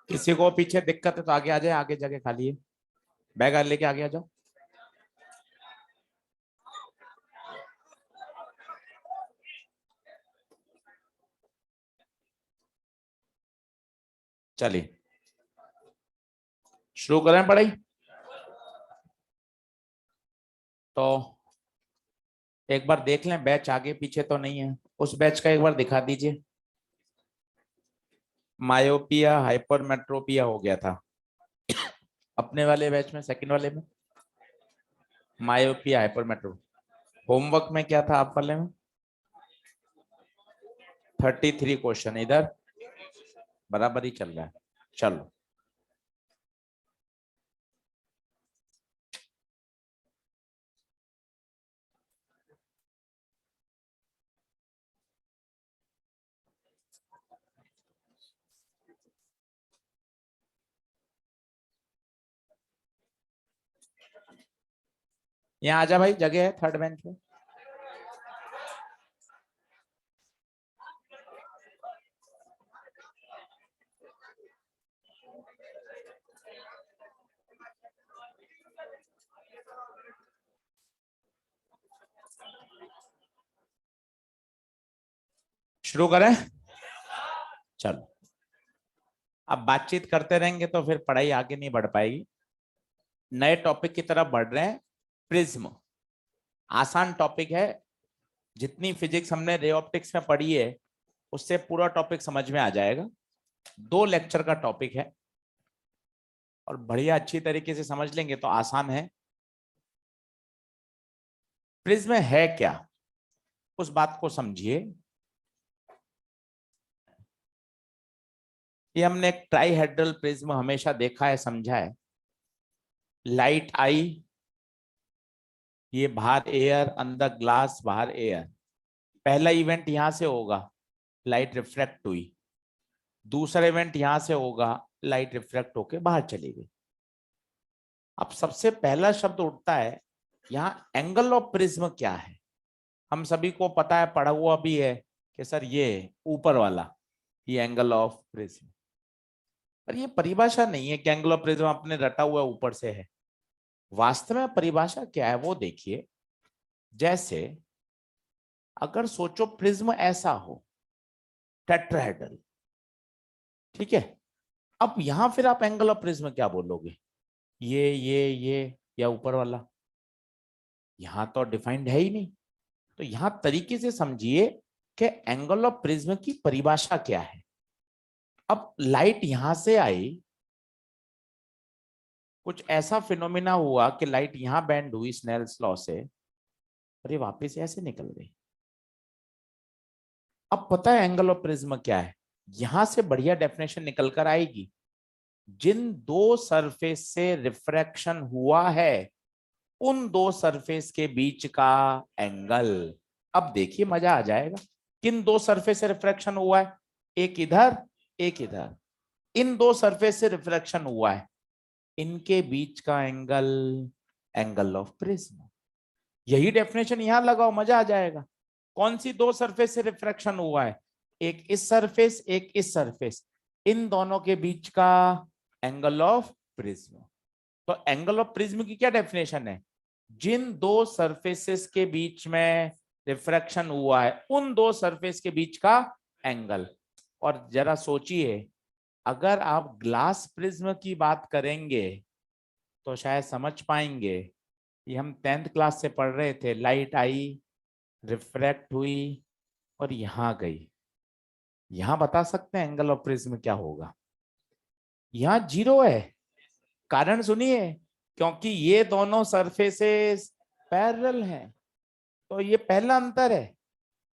किसी को पीछे दिक्कत है तो आगे आ जाए, आगे जगह खाली है, बैग लेके आगे आ जाओ। चलिए शुरू करें पढ़ाई। तो एक बार देख लें बैच आगे पीछे तो नहीं है, उस बैच का एक बार दिखा दीजिए। मायोपिया हाइपरमेट्रोपिया हो गया था अपने वाले बैच में, सेकंड वाले में मायोपिया हाइपरमेट्रो। होमवर्क में क्या था आप वाले में? 33 क्वेश्चन, इधर बराबर ही चल रहा है। चलो यहाँ आजा भाई, जगह है थर्ड बेंच पे। शुरू करें? चलो अब बातचीत करते रहेंगे तो फिर पढ़ाई आगे नहीं बढ़ पाएगी। नए टॉपिक की तरफ बढ़ रहे हैं। प्रिज्म आसान टॉपिक है, जितनी फिजिक्स हमने रे ऑप्टिक्स में पढ़ी है उससे पूरा टॉपिक समझ में आ जाएगा। 2 लेक्चर का टॉपिक है और बढ़िया अच्छी तरीके से समझ लेंगे तो आसान है। प्रिज्म है क्या, उस बात को समझिए। ये हमने एक ट्राईहेड्रल प्रिज्म हमेशा देखा है, समझा है। लाइट आई, ये बाहर एयर, अंदर ग्लास, बाहर एयर। पहला इवेंट यहां से होगा, लाइट रिफ्रैक्ट हुई। दूसरा इवेंट यहां से होगा, लाइट रिफ्रैक्ट होके बाहर चली गई। अब सबसे पहला शब्द उठता है यहाँ, एंगल ऑफ प्रिज्म क्या है। हम सभी को पता है, पढ़ा हुआ भी है कि सर ये ऊपर वाला, ये एंगल ऑफ प्रिज्म। पर ये परिभाषा नहीं है कि एंगल ऑफ प्रिज्म आपने रटा हुआ ऊपर से है। वास्तव में परिभाषा क्या है वो देखिए। जैसे अगर सोचो प्रिज्म ऐसा हो, टेट्राहेड्रल, ठीक है। अब यहां फिर आप एंगल ऑफ प्रिज्म क्या बोलोगे? ये या ऊपर वाला? यहां तो डिफाइंड है ही नहीं। तो यहां तरीके से समझिए कि एंगल ऑफ प्रिज्म की परिभाषा क्या है। अब लाइट यहां से आई, कुछ ऐसा फिनोमिना हुआ कि लाइट यहां बेंड हुई स्नेल्स लॉ से, और ये वापस ऐसे निकल गई। अब पता है एंगल ऑफ प्रिज्म क्या है? यहां से बढ़िया डेफिनेशन निकल कर आएगी। जिन 2 सरफेस से रिफ्रैक्शन हुआ है उन 2 सरफेस के बीच का एंगल। अब देखिए मजा आ जाएगा। किन 2 सरफेस से रिफ्रैक्शन हुआ है? एक इधर, एक इधर। इन 2 सरफेस से रिफ्रैक्शन हुआ है, इनके बीच का एंगल, एंगल ऑफ प्रिज्म। यही डेफिनेशन यहां लगाओ, मजा आ जाएगा। कौन सी 2 सरफेस से रिफ्रैक्शन हुआ है? एक इस सरफेस, एक इस सरफेस। इन दोनों के बीच का एंगल ऑफ प्रिज्म। तो एंगल ऑफ प्रिज्म की क्या डेफिनेशन है? जिन 2 सरफेसेस के बीच में रिफ्रैक्शन हुआ है उन 2 सरफेस के बीच का एंगल। और जरा सोचिए, अगर आप ग्लास प्रिज्म की बात करेंगे तो शायद समझ पाएंगे। ये हम 10th क्लास से पढ़ रहे थे, लाइट आई, रिफ्रैक्ट हुई और यहां गई। यहां बता सकते हैं एंगल ऑफ प्रिज्म क्या होगा? यहां 0 है। कारण सुनिए, क्योंकि ये दोनों सरफेसेस पैरेलल हैं। तो ये पहला अंतर है।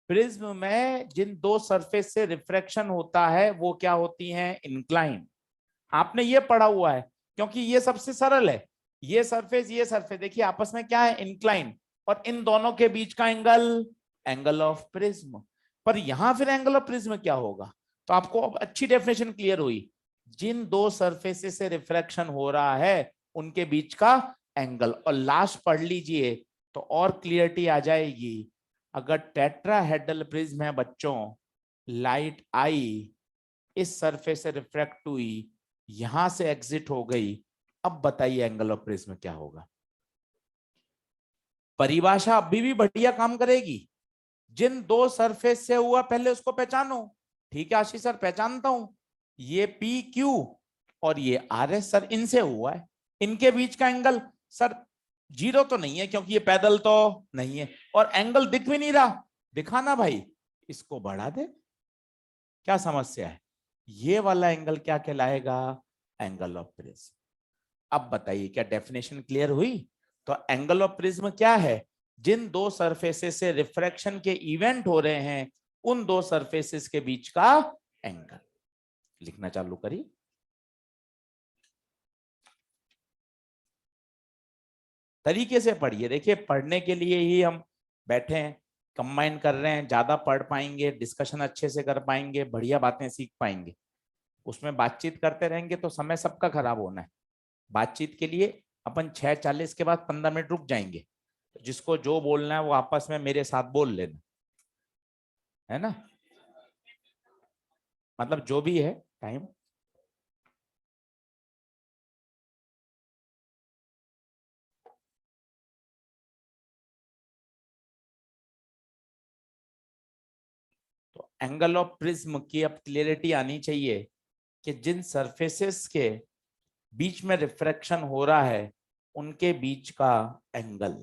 प्रिज्म में जिन दो सरफेस से रिफ्रैक्शन होता है वो क्या होती हैं? इंक्लाइन। आपने ये पढ़ा हुआ है क्योंकि ये सबसे सरल है। ये सरफेस देखिए आपस में क्या है? इंक्लाइन। और इन दोनों के बीच का एंगल, एंगल ऑफ प्रिज्म। पर यहां फिर एंगल ऑफ प्रिज्म क्या होगा? तो आपको अब अच्छी डेफिनेशन क्लियर हुई। जिन दो सरफेसेस से रिफ्रैक्शन हो रहा है उनके बीच का एंगल। और लास्ट पढ़ लीजिए तो और क्लियरिटी आ जाएगी। अगर टेट्राहेड्रल प्रिज्म है बच्चों, लाइट आई इस सरफेस से रिफ्रैक्ट हुई, यहां से एग्जिट हो गई, अब बताइए एंगल ऑफ प्रिज्म क्या होगा? परिभाषा अभी भी बढ़िया काम करेगी। जिन दो सरफेस से हुआ पहले उसको पहचानो। ठीक है आशीष सर, पहचानता हूं। ये पी क्यू और ये आर एस सर, इनसे हुआ है। इनके बीच का एंगल सर जीरो तो नहीं है क्योंकि ये पैदल तो नहीं है, और एंगल दिख भी नहीं रहा। दिखाना भाई, इसको बढ़ा दे, क्या समस्या है? ये वाला एंगल क्या कहलाएगा? Angle of prism. अब बताइए क्या डेफिनेशन क्लियर हुई? तो एंगल ऑफ प्रिज्म क्या है? जिन दो सरफेसेस से रिफ्रैक्शन के इवेंट हो रहे हैं उन दो सरफेसेस के बीच का एंगल। लिखना चालू करिए। तरीके से पढ़िए। देखिए पढ़ने के लिए ही हम बैठे हैं, कंबाइन कर रहे हैं, ज्यादा पढ़ पाएंगे, डिस्कशन अच्छे से कर पाएंगे, बढ़िया बातें सीख पाएंगे। उसमें बातचीत करते रहेंगे तो समय सबका खराब होना है। बातचीत के लिए अपन 6:40 के बाद 15 मिनट रुक जाएंगे। जिसको जो बोलना है वो आपस में मेरे साथ बोल लेना, है ना? मतलब जो भी है टाइम। तो एंगल ऑफ प्रिज्म की अब क्लियरिटी आनी चाहिए कि जिन सरफेसेस के बीच में रिफ्रैक्शन हो रहा है उनके बीच का एंगल।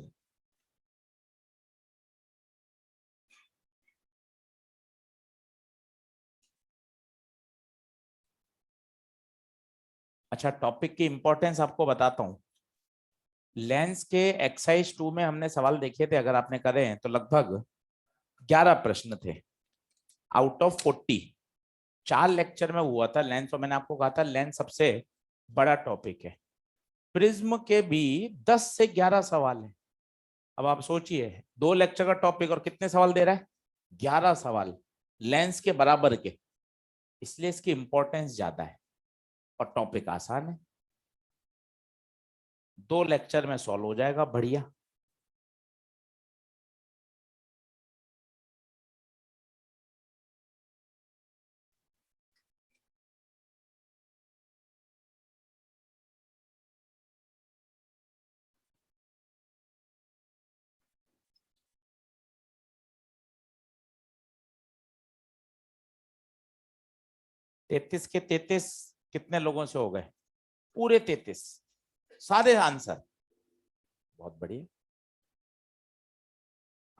अच्छा, टॉपिक की इंपॉर्टेंस आपको बताता हूं। लेंस के एक्सरसाइज 2 में हमने सवाल देखे थे, अगर आपने करे हैं तो लगभग 11 प्रश्न थे आउट ऑफ 40। 4 लेक्चर में हुआ था लेंस, और मैंने आपको कहा था लेंस सबसे बड़ा टॉपिक है। प्रिज्म के भी 10 से 11 सवाल है। अब आप सोचिए 2 लेक्चर का टॉपिक और कितने सवाल दे रहा है? 11 सवाल लेंस के बराबर के। इसलिए इसकी इंपॉर्टेंस ज्यादा है और टॉपिक आसान है। 2 लेक्चर में सॉल्व हो जाएगा, बढ़िया। तैतीस के 33 कितने लोगों से हो गए? पूरे 33, सारे आंसर। बहुत बढ़िया।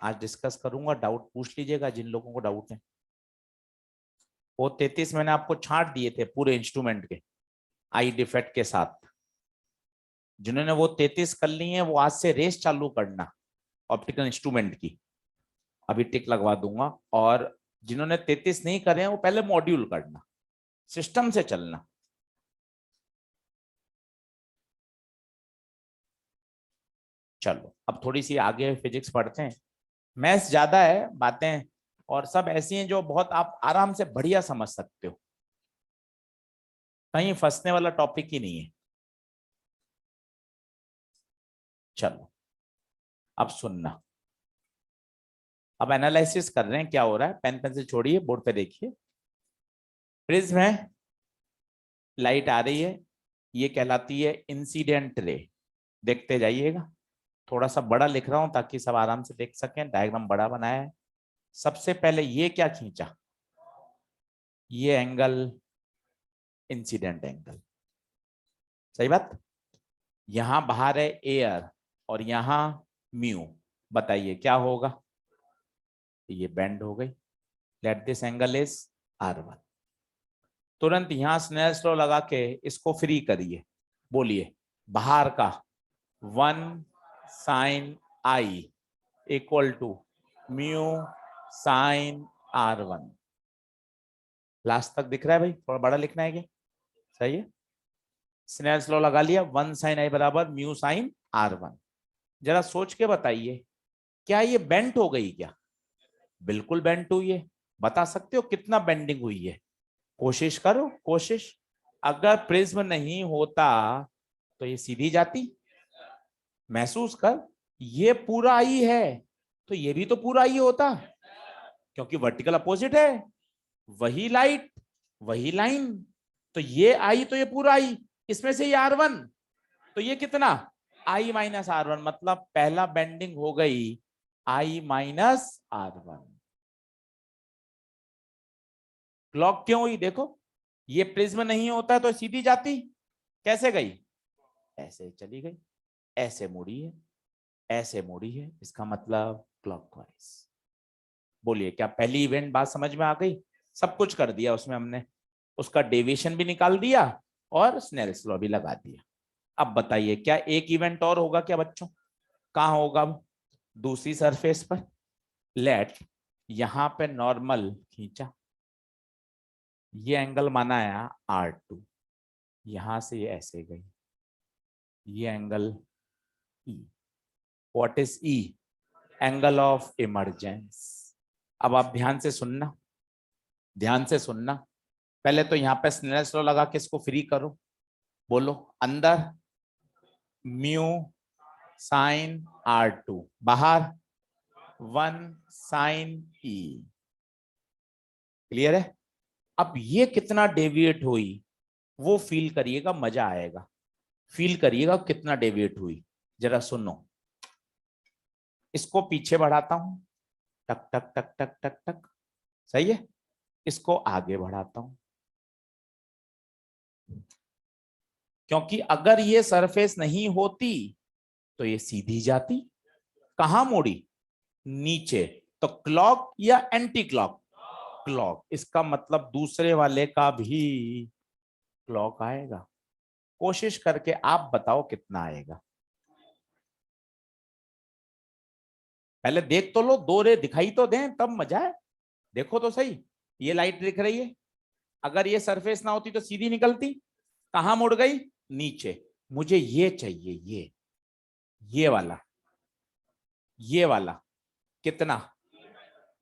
आज डिस्कस करूंगा, डाउट पूछ लीजिएगा जिन लोगों को डाउट है। वो 33 मैंने आपको छांट दिए थे पूरे इंस्ट्रूमेंट के आई डिफेक्ट के साथ। जिन्होंने वो 33 कर ली है वो आज से रेस चालू करना ऑप्टिकल इंस्ट्रूमेंट की, अभी टिक लगवा दूंगा। और जिन्होंने 33 नहीं करे हैं वो पहले मॉड्यूल करना, सिस्टम से चलना। चलो अब थोड़ी सी आगे फिजिक्स पढ़ते हैं। मैथ्स ज्यादा है, बातें और सब ऐसी हैं जो बहुत आप आराम से बढ़िया समझ सकते हो। कहीं फंसने वाला टॉपिक ही नहीं है। चलो अब सुनना। अब एनालिसिस कर रहे हैं क्या हो रहा है। पेन पेंसिल छोड़िए, बोर्ड पे देखिए। प्रिज्म है, लाइट आ रही है, ये कहलाती है इंसिडेंट रे। देखते जाइएगा, थोड़ा सा बड़ा लिख रहा हूं ताकि सब आराम से देख सकें। डायग्राम बड़ा बनाया है। सबसे पहले ये क्या खींचा? ये एंगल इंसिडेंट एंगल, सही बात। यहां बाहर है एयर और यहां म्यू। बताइए क्या होगा? ये बेंड हो गई। Let this angle is R1। तुरंत यहां स्नेल्स लॉ लगा के इसको फ्री करिए। बोलिए बाहर का 1 sin I equal to mu sine R1। Last तक दिख रहा है भाई? थोड़ा बड़ा लिखना है क्या? सही है। स्नेल्स लॉ लगा लिया, 1 sin i बराबर म्यू साइन R1। जरा सोच के बताइए, क्या ये बेंट हो गई क्या? बिल्कुल बेंट हुई है। बता सकते हो कितना बेंडिंग हुई है? कोशिश करो, कोशिश। अगर प्रिज्म नहीं होता तो ये सीधी जाती। महसूस कर, ये पूरा आई है तो ये भी तो पूरा आई होता, क्योंकि वर्टिकल अपोजिट है। वही लाइट, वही लाइन। तो ये आई तो ये पूरा आई, इसमें से ये R1, तो ये कितना? I माइनस R1, मतलब पहला बेंडिंग हो गई I माइनस R1। क्लॉक क्यों हुई? देखो, ये प्रिज्म नहीं होता तो सीधी जाती। कैसे गई? ऐसे चली गई, ऐसे मुड़ी है, ऐसे मुड़ी है, इसका मतलब क्लॉकवाइज। बोलिए, क्या पहली इवेंट बात समझ में आ गई? सब कुछ कर दिया उसमें हमने, उसका डेविएशन भी निकाल दिया और स्नेल्स लॉ भी लगा दिया। अब बताइए, क्या एक इवेंट और होगा क्या बच्चों? कहाँ होगा? दूसरी सरफेस पर। लेट, यहां पे नॉर्मल खींचा, ये एंगल माना है R2, यहां से ये ऐसे गई, ये angle E। What is E? Angle of emergence. अब आप ध्यान से सुनना, ध्यान से सुनना। पहले तो यहाँ पे स्नेल्स लॉ लगा के इसको फ्री करो। बोलो, अंदर म्यू साइन R2, बाहर 1 साइन E। क्लियर है? अब ये कितना डेविएट हुई वो फील करिएगा, मजा आएगा। फील करिएगा कितना डेविएट हुई। जरा सुनो, इसको पीछे बढ़ाता हूं, टक टक टक टक टक टक, सही है। इसको आगे बढ़ाता हूं, क्योंकि अगर ये सरफेस नहीं होती तो ये सीधी जाती। कहां मुड़ी? नीचे। तो क्लॉक या एंटी क्लॉक? क्लॉक। इसका मतलब दूसरे वाले का भी क्लॉक आएगा। कोशिश करके आप बताओ कितना आएगा। पहले देख तो लो, दो रे दिखाई तो दें तब मजा है। देखो तो सही, ये लाइट दिख रही है, अगर ये सरफेस ना होती तो सीधी निकलती। कहां मुड़ गई? नीचे। मुझे ये चाहिए, ये वाला, ये वाला। कितना?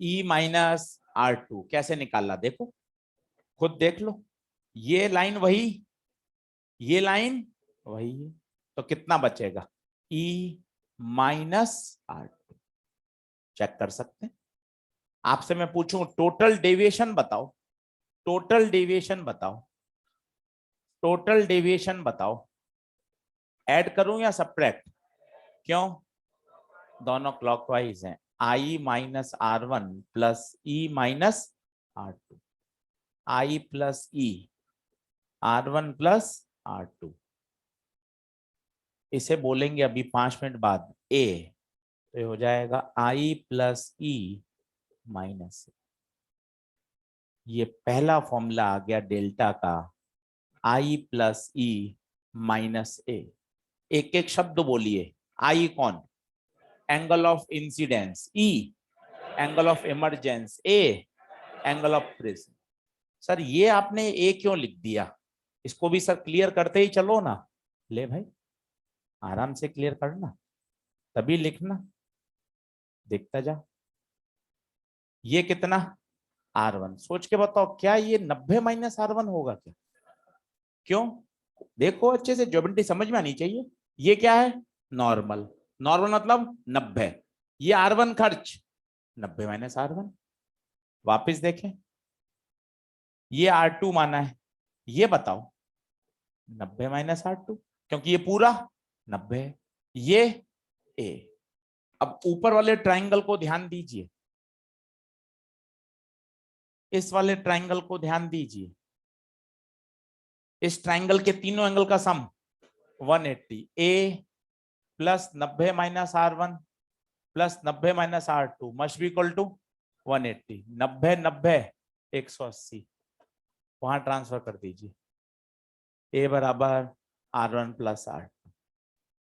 E minus R2। कैसे निकाला देखो, खुद देख लो। ये लाइन वही, ये लाइन वही है, तो कितना बचेगा? E minus R2। चेक कर सकते हैं। आपसे मैं पूछूं टोटल डेविएशन बताओ, टोटल डेविएशन बताओ, टोटल डेविएशन बताओ। ऐड करूं या सब्ट्रैक्ट? क्यों? दोनों क्लॉकवाइज हैं। I minus R1 plus E minus R2, I plus E, R1 plus R2। इसे बोलेंगे अभी 5 मिनट बाद A, तो ये हो जाएगा I प्लस E माइनस। ये पहला फॉर्मूला आ गया डेल्टा का, I plus E minus A। एक एक शब्द बोलिए। I कौन? Angle of incidence. E angle of emergence. A angle of prism. Sir ये आपने A क्यों लिख दिया? इसको भी सर क्लियर करते ही चलो ना। ले भाई, आराम से क्लियर करना, तभी लिखना। देखता जा, ये कितना? R1। सोच के बताओ, क्या ये 90 माइनस R1 होगा क्या? क्यों? देखो अच्छे से, ज्योमेट्री समझ में आनी चाहिए। ये क्या है? नॉर्मल। नॉर्मल मतलब 90। ये R1 खर्च, 90 माइनस R1। वापिस देखें, ये R2 माना है, ये बताओ 90 माइनस R2, क्योंकि ये पूरा 90 है। ये A। अब ऊपर वाले ट्राइंगल को ध्यान दीजिए, इस वाले ट्राइंगल को ध्यान दीजिए। इस ट्राइंगल के तीनों एंगल का sum 180। A plus 90 minus R1 plus 90 minus R2 must be equal to 180। 90 90 180, वहां ट्रांसफर कर दीजिए। A बराबर R1 प्लस R2।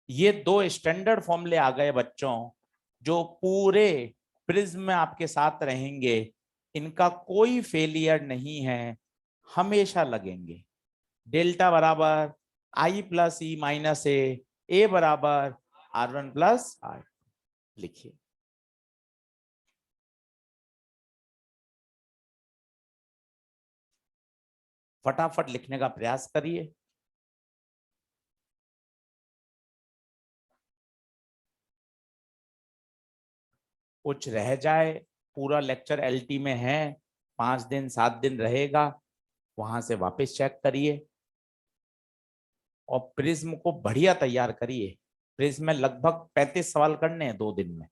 ये दो स्टैंडर्ड फॉर्मूले आ गए बच्चों, जो पूरे प्रिज्म में आपके साथ रहेंगे, इनका कोई फेलियर नहीं है, हमेशा लगेंगे। डेल्टा बराबर आई प्लस ई माइनस ए बराबर R1 प्लस R। लिखिए। फटाफट लिखने का प्रयास करिए। कुछ रह जाए, पूरा लेक्चर एलटी में है, 5 दिन 7 दिन रहेगा, वहां से वापस चेक करिए और प्रिज्म को बढ़िया तैयार करिए। प्रिज्म में लगभग 35 सवाल करने हैं 2 दिन में।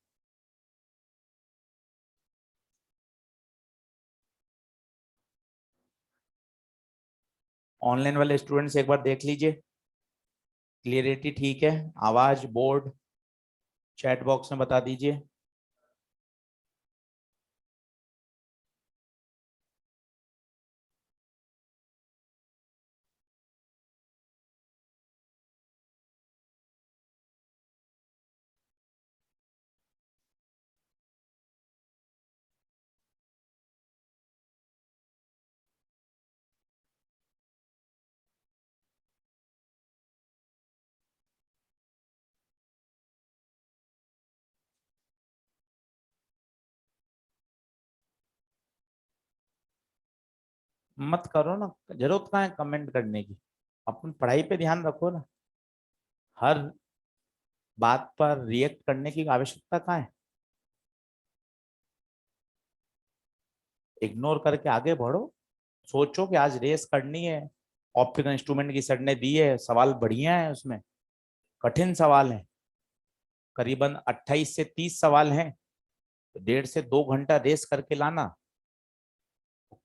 ऑनलाइन वाले स्टूडेंट्स एक बार देख लीजिए, क्लियरिटी ठीक है? आवाज, बोर्ड, चैट बॉक्स में बता दीजिए। मत करो ना, जरूरत कहाँ है कमेंट करने की, अपन पढ़ाई पे ध्यान रखो ना। हर बात पर रिएक्ट करने की आवश्यकता कहाँ है? इग्नोर करके आगे बढ़ो। सोचो कि आज रेस करनी है, ऑप्टिकल इंस्ट्रूमेंट की सर ने दी है, सवाल बढ़िया है, उसमें कठिन सवाल है, करीबन 28 से 30 सवाल हैं, तो 1.5 से 2 घंटा रेस करके लाना,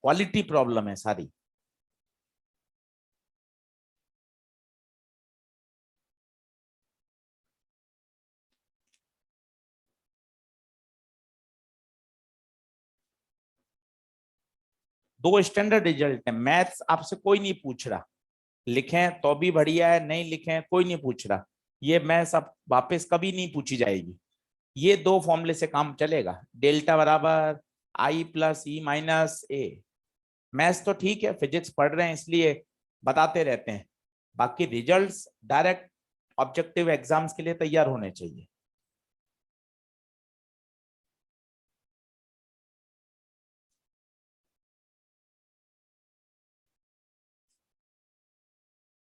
क्वालिटी प्रॉब्लम है सारी। दो स्टैंडर्ड रिजल्ट है, मैथ्स आपसे कोई नहीं पूछ रहा, लिखें तो भी बढ़िया है, नहीं लिखें कोई नहीं पूछ रहा, ये मैथ्स अब वापस कभी नहीं पूछी जाएगी। ये दो फॉर्मूले से काम चलेगा, डेल्टा बराबर आई प्लस ई माइनस ए। मैथ्स तो ठीक है, फिजिक्स पढ़ रहे हैं इसलिए बताते रहते हैं, बाकी रिजल्ट्स डायरेक्ट ऑब्जेक्टिव एग्जाम्स के लिए तैयार होने चाहिए।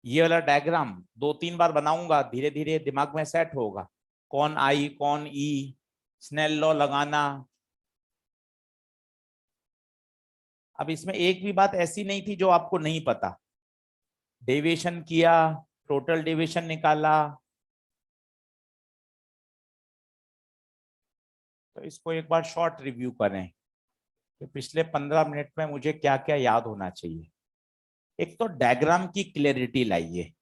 ये वाला डायग्राम 2-3 बार बनाऊंगा, धीरे धीरे दिमाग में सेट होगा, कौन आई कौन ई, स्नेल लॉ लगाना। अब इसमें एक भी बात ऐसी नहीं थी जो आपको नहीं पता, डेविएशन किया, टोटल डेविएशन निकाला, तो इसको एक बार शॉर्ट रिव्यू करें कि पिछले 15 मिनट में मुझे क्या क्या याद होना चाहिए। एक तो डायग्राम की क्लैरिटी लाइए,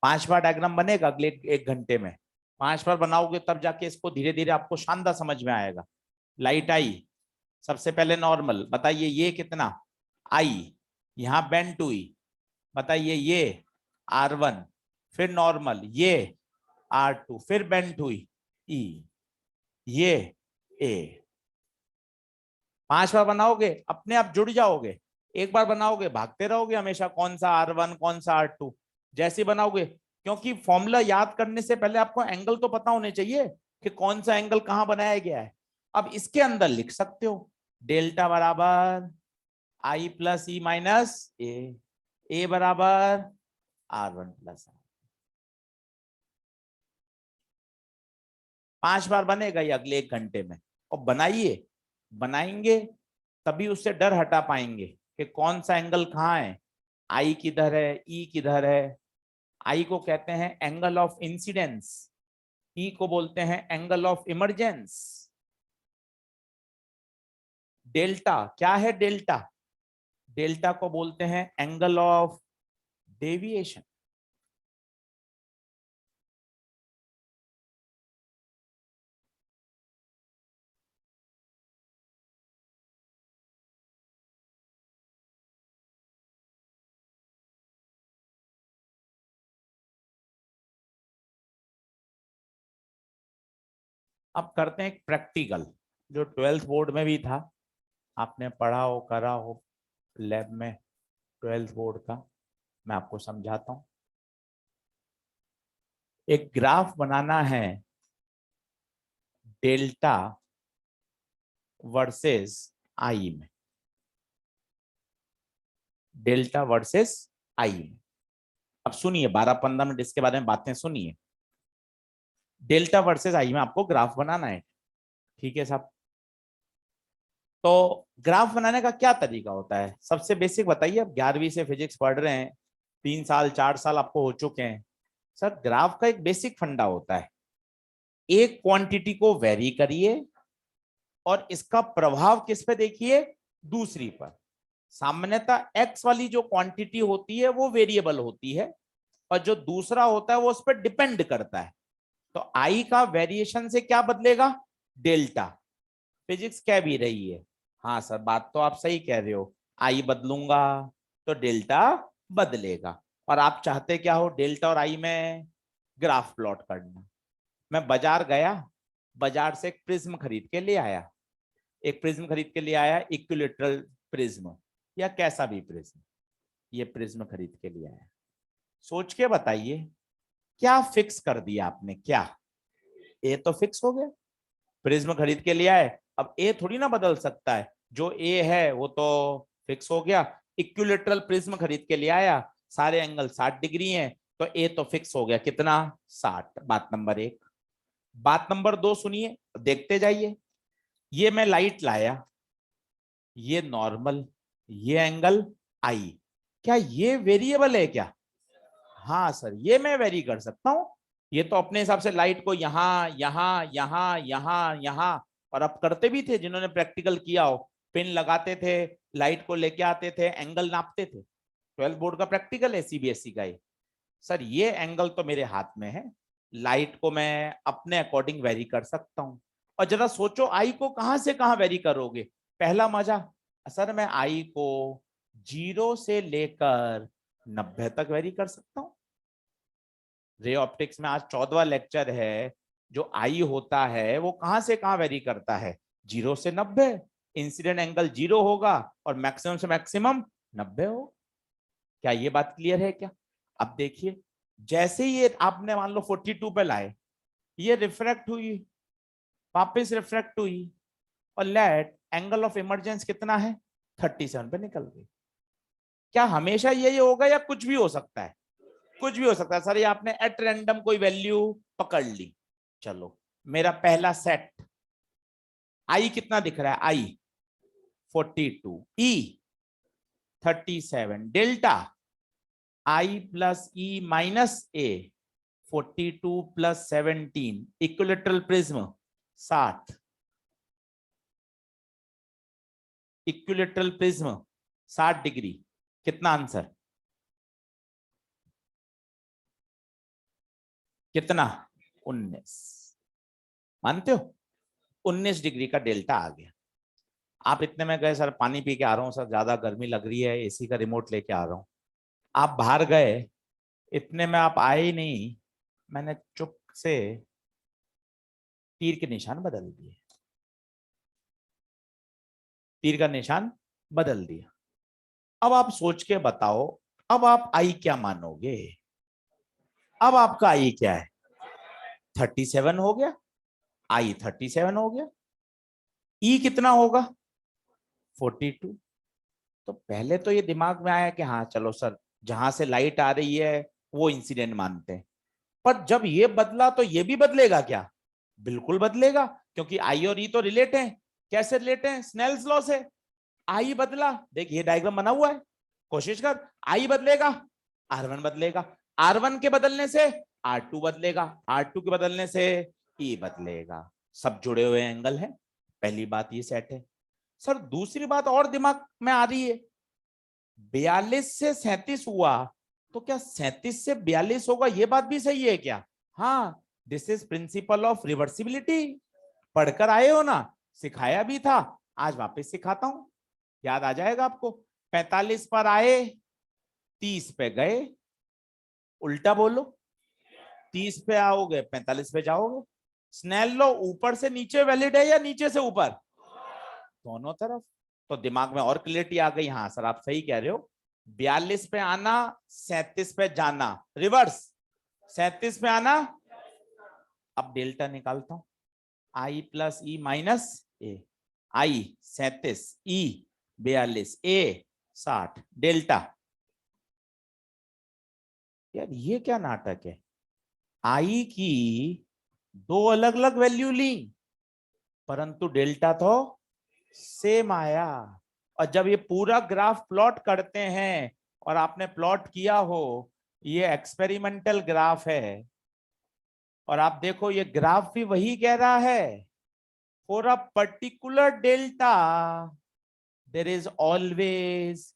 5 बार डायग्राम बनेगा अगले 1 घंटे में, 5 बार बनाओगे तब जाके इसको धीरे धीरे आपको शानदार समझ में आएगा। लाइट आई, सबसे पहले नॉर्मल, बताइए ये कितना आई, यहाँ बेंट हुई, बताइए ये R1, फिर नॉर्मल ये R2, फिर बेंट हुई ई, ये ए। 5 बार बनाओगे अपने आप जुड़ जाओगे, एक बार बनाओगे भागते रहोगे हमेशा, कौन सा R1 कौन सा R2, जैसे बनाओगे, क्योंकि फॉर्मूला याद करने से पहले आपको एंगल तो पता होने चाहिए कि कौन सा एंगल कहां बनाया गया है। अब इसके अंदर लिख सकते हो डेल्टा बराबर आई प्लस ई माइनस ए बराबर R1 प्लस। 5 बार बनेगा ये अगले 1 घंटे में, और बनाइए, बनाएंगे तभी उससे डर हटा पाएंगे कि कौन सा एंगल कहाँ है, आई किधर है, ई किधर है। आई को कहते हैं एंगल ऑफ इंसिडेंस, ई को बोलते हैं एंगल ऑफ इमरजेंस। डेल्टा क्या है? डेल्टा, डेल्टा को बोलते हैं एंगल ऑफ डेविएशन। अब करते हैं एक प्रैक्टिकल जो 12th बोर्ड में भी था, आपने पढ़ा हो, करा हो लैब में 12th बोर्ड का। मैं आपको समझाता हूं। एक ग्राफ बनाना है डेल्टा वर्सेस आई में, डेल्टा वर्सेस आई में। अब सुनिए, 12-15 मिनट इसके बारे में बातें सुनिए। डेल्टा वर्सेस आई में आपको ग्राफ बनाना है, ठीक है साहब। तो ग्राफ बनाने का क्या तरीका होता है, सबसे बेसिक बताइए। अब 11वीं से फिजिक्स पढ़ रहे हैं, 3 साल 4 साल आपको हो चुके हैं। सर ग्राफ का एक बेसिक फंडा होता है, एक क्वांटिटी को वेरी करिए और इसका प्रभाव किस पे देखिए, दूसरी पर। सामान्यतः एक्स वाली जो क्वांटिटी होती है वो वेरिएबल होती है और जो दूसरा होता है वो उस पर डिपेंड करता है। तो आई का वेरिएशन से क्या बदलेगा, डेल्टा। फिजिक्स कह भी रही है, हाँ सर बात तो आप सही कह रहे हो, आई बदलूंगा तो डेल्टा बदलेगा। और आप चाहते क्या हो, डेल्टा और आई में ग्राफ प्लॉट करना। मैं बाजार गया, बाजार से एक प्रिज्म खरीद के ले आया, एक प्रिज्म खरीद के ले आया, इक्विलेटरल प्रिज्म या कैसा भी प्रिज्म, ये प्रिज्म खरीद के लिए आया। सोच के बताइए क्या फिक्स कर दिया आपने, क्या ए तो फिक्स हो गया, प्रिज्म खरीद के लिए आए, अब ए थोड़ी ना बदल सकता है, जो ए है वो तो फिक्स हो गया। इक्विलेटरल प्रिज्म खरीद के लिए आया, सारे एंगल 60 डिग्री हैं, तो ए तो फिक्स हो गया, कितना 60। बात नंबर 1। बात नंबर 2 सुनिए, देखते जाइए। ये मैं लाइट लाया, ये नॉर्मल, ये एंगल आई, क्या ये वेरिएबल है क्या, हाँ सर ये मैं वेरी कर सकता हूं। ये तो अपने हिसाब से लाइट को यहां यहां यहां यहां यहां, और अब करते भी थे जिन्होंने प्रैक्टिकल किया हो, पिन लगाते थे, लाइट को लेके आते थे, एंगल नापते थे। 12 बोर्ड का प्रैक्टिकल है सीबीएसई का ये। सर ये एंगल तो मेरे हाथ में है, लाइट को मैं अपने अकॉर्डिंग वेरी कर सकता हूं। और जरा सोचो आई को कहां से कहां वेरी करोगे। पहला मजा, सर मैं आई को 0 से लेकर 90 तक वेरी कर सकता हूं। रे ऑप्टिक्स में आज 14वां लेक्चर है। जो आई होता है वो कहां से कहां वेरी करता है, 0 से 90। इंसिडेंट एंगल 0 होगा और मैक्सिमम से मैक्सिमम 90 हो। क्या ये बात क्लियर है क्या। अब देखिए, जैसे ही ये आपने मान लो 42 पे लाए, ये रिफ्रैक्ट हुई, वापस रिफ्रैक्ट हुई, और लेट एंगल ऑफ इमरजेंस कितना है, 37 पे निकल गई। क्या हमेशा यही होगा या कुछ भी हो सकता है, कुछ भी हो सकता है। सर ये आपने एट रैंडम कोई वैल्यू पकड़ ली, चलो मेरा पहला सेट, आई कितना दिख रहा है, आई 42, ई 37, डेल्टा आई प्लस ई माइनस ए 42 plus 17, equilateral prism 60, equilateral prism 60 degree, कितना आंसर, कितना 19। मानते हो 19 डिग्री का डेल्टा आ गया। आप इतने में गए, सर पानी पी के आ रहा हूँ, सर ज्यादा गर्मी लग रही है, एसी का रिमोट लेके आ रहा हूँ। आप बाहर गए, इतने में आप आए ही नहीं, मैंने चुप से तीर के निशान बदल दिए, तीर का निशान बदल दिया। अब आप सोच के बताओ, अब आप आई क्या मानोगे, अब आपका आई क्या है, 37 हो गया, आई 37 हो गया, ई कितना होगा 42। तो पहले तो ये दिमाग में आया कि हाँ चलो सर, जहां से लाइट आ रही है वो इंसिडेंट मानते हैं। पर जब ये बदला तो ये भी बदलेगा क्या, बिल्कुल बदलेगा, क्योंकि आई और ई तो रिलेट हैं। कैसे रिलेट हैं, स्नेल्स लॉ से। आई बदला, देख ये डायग्राम बना हुआ है, कोशिश कर, आई बदलेगा, R1 बदलेगा, R1 के बदलने से R2 बदलेगा, R2 के बदलने से ई बदलेगा। सब जुड़े हुए एंगल है, पहली बात ये सेट है। सर दूसरी बात और दिमाग में आ रही है, 42 से 37 हुआ, तो क्या 37 से 42 होगा, ये बात भी सही है क्या। हाँ, this is principle of reversibility, पढ़कर आए हो ना, सिखाया भी था, आज वापस सिखाता हूं, याद आ जाएगा आपको। 45 पर आए, 30 पे गए, उल्टा बोलो, 30 पे आओगे 45 पे जाओगे, स्नेल लॉ ऊपर से नीचे वैलिड है या नीचे से ऊपर? दोनों तरफ। तो दिमाग में और क्लियरिटी आ गई। हाँ सर आप सही कह रहे हो, 42 पे आना 37 पे जाना, रिवर्स 37 पे आना। अब डेल्टा निकालता हूं, आई प्लस ई माइनस ए, आई 37, ई 42, ए 60, डेल्टा। यार ये क्या नाटक है, आई की दो अलग अलग वैल्यू ली परंतु डेल्टा तो सेम आया। और जब ये पूरा ग्राफ प्लॉट करते हैं, और आपने प्लॉट किया हो, ये एक्सपेरिमेंटल ग्राफ है, और आप देखो ये ग्राफ भी वही कह रहा है, for a particular delta there is always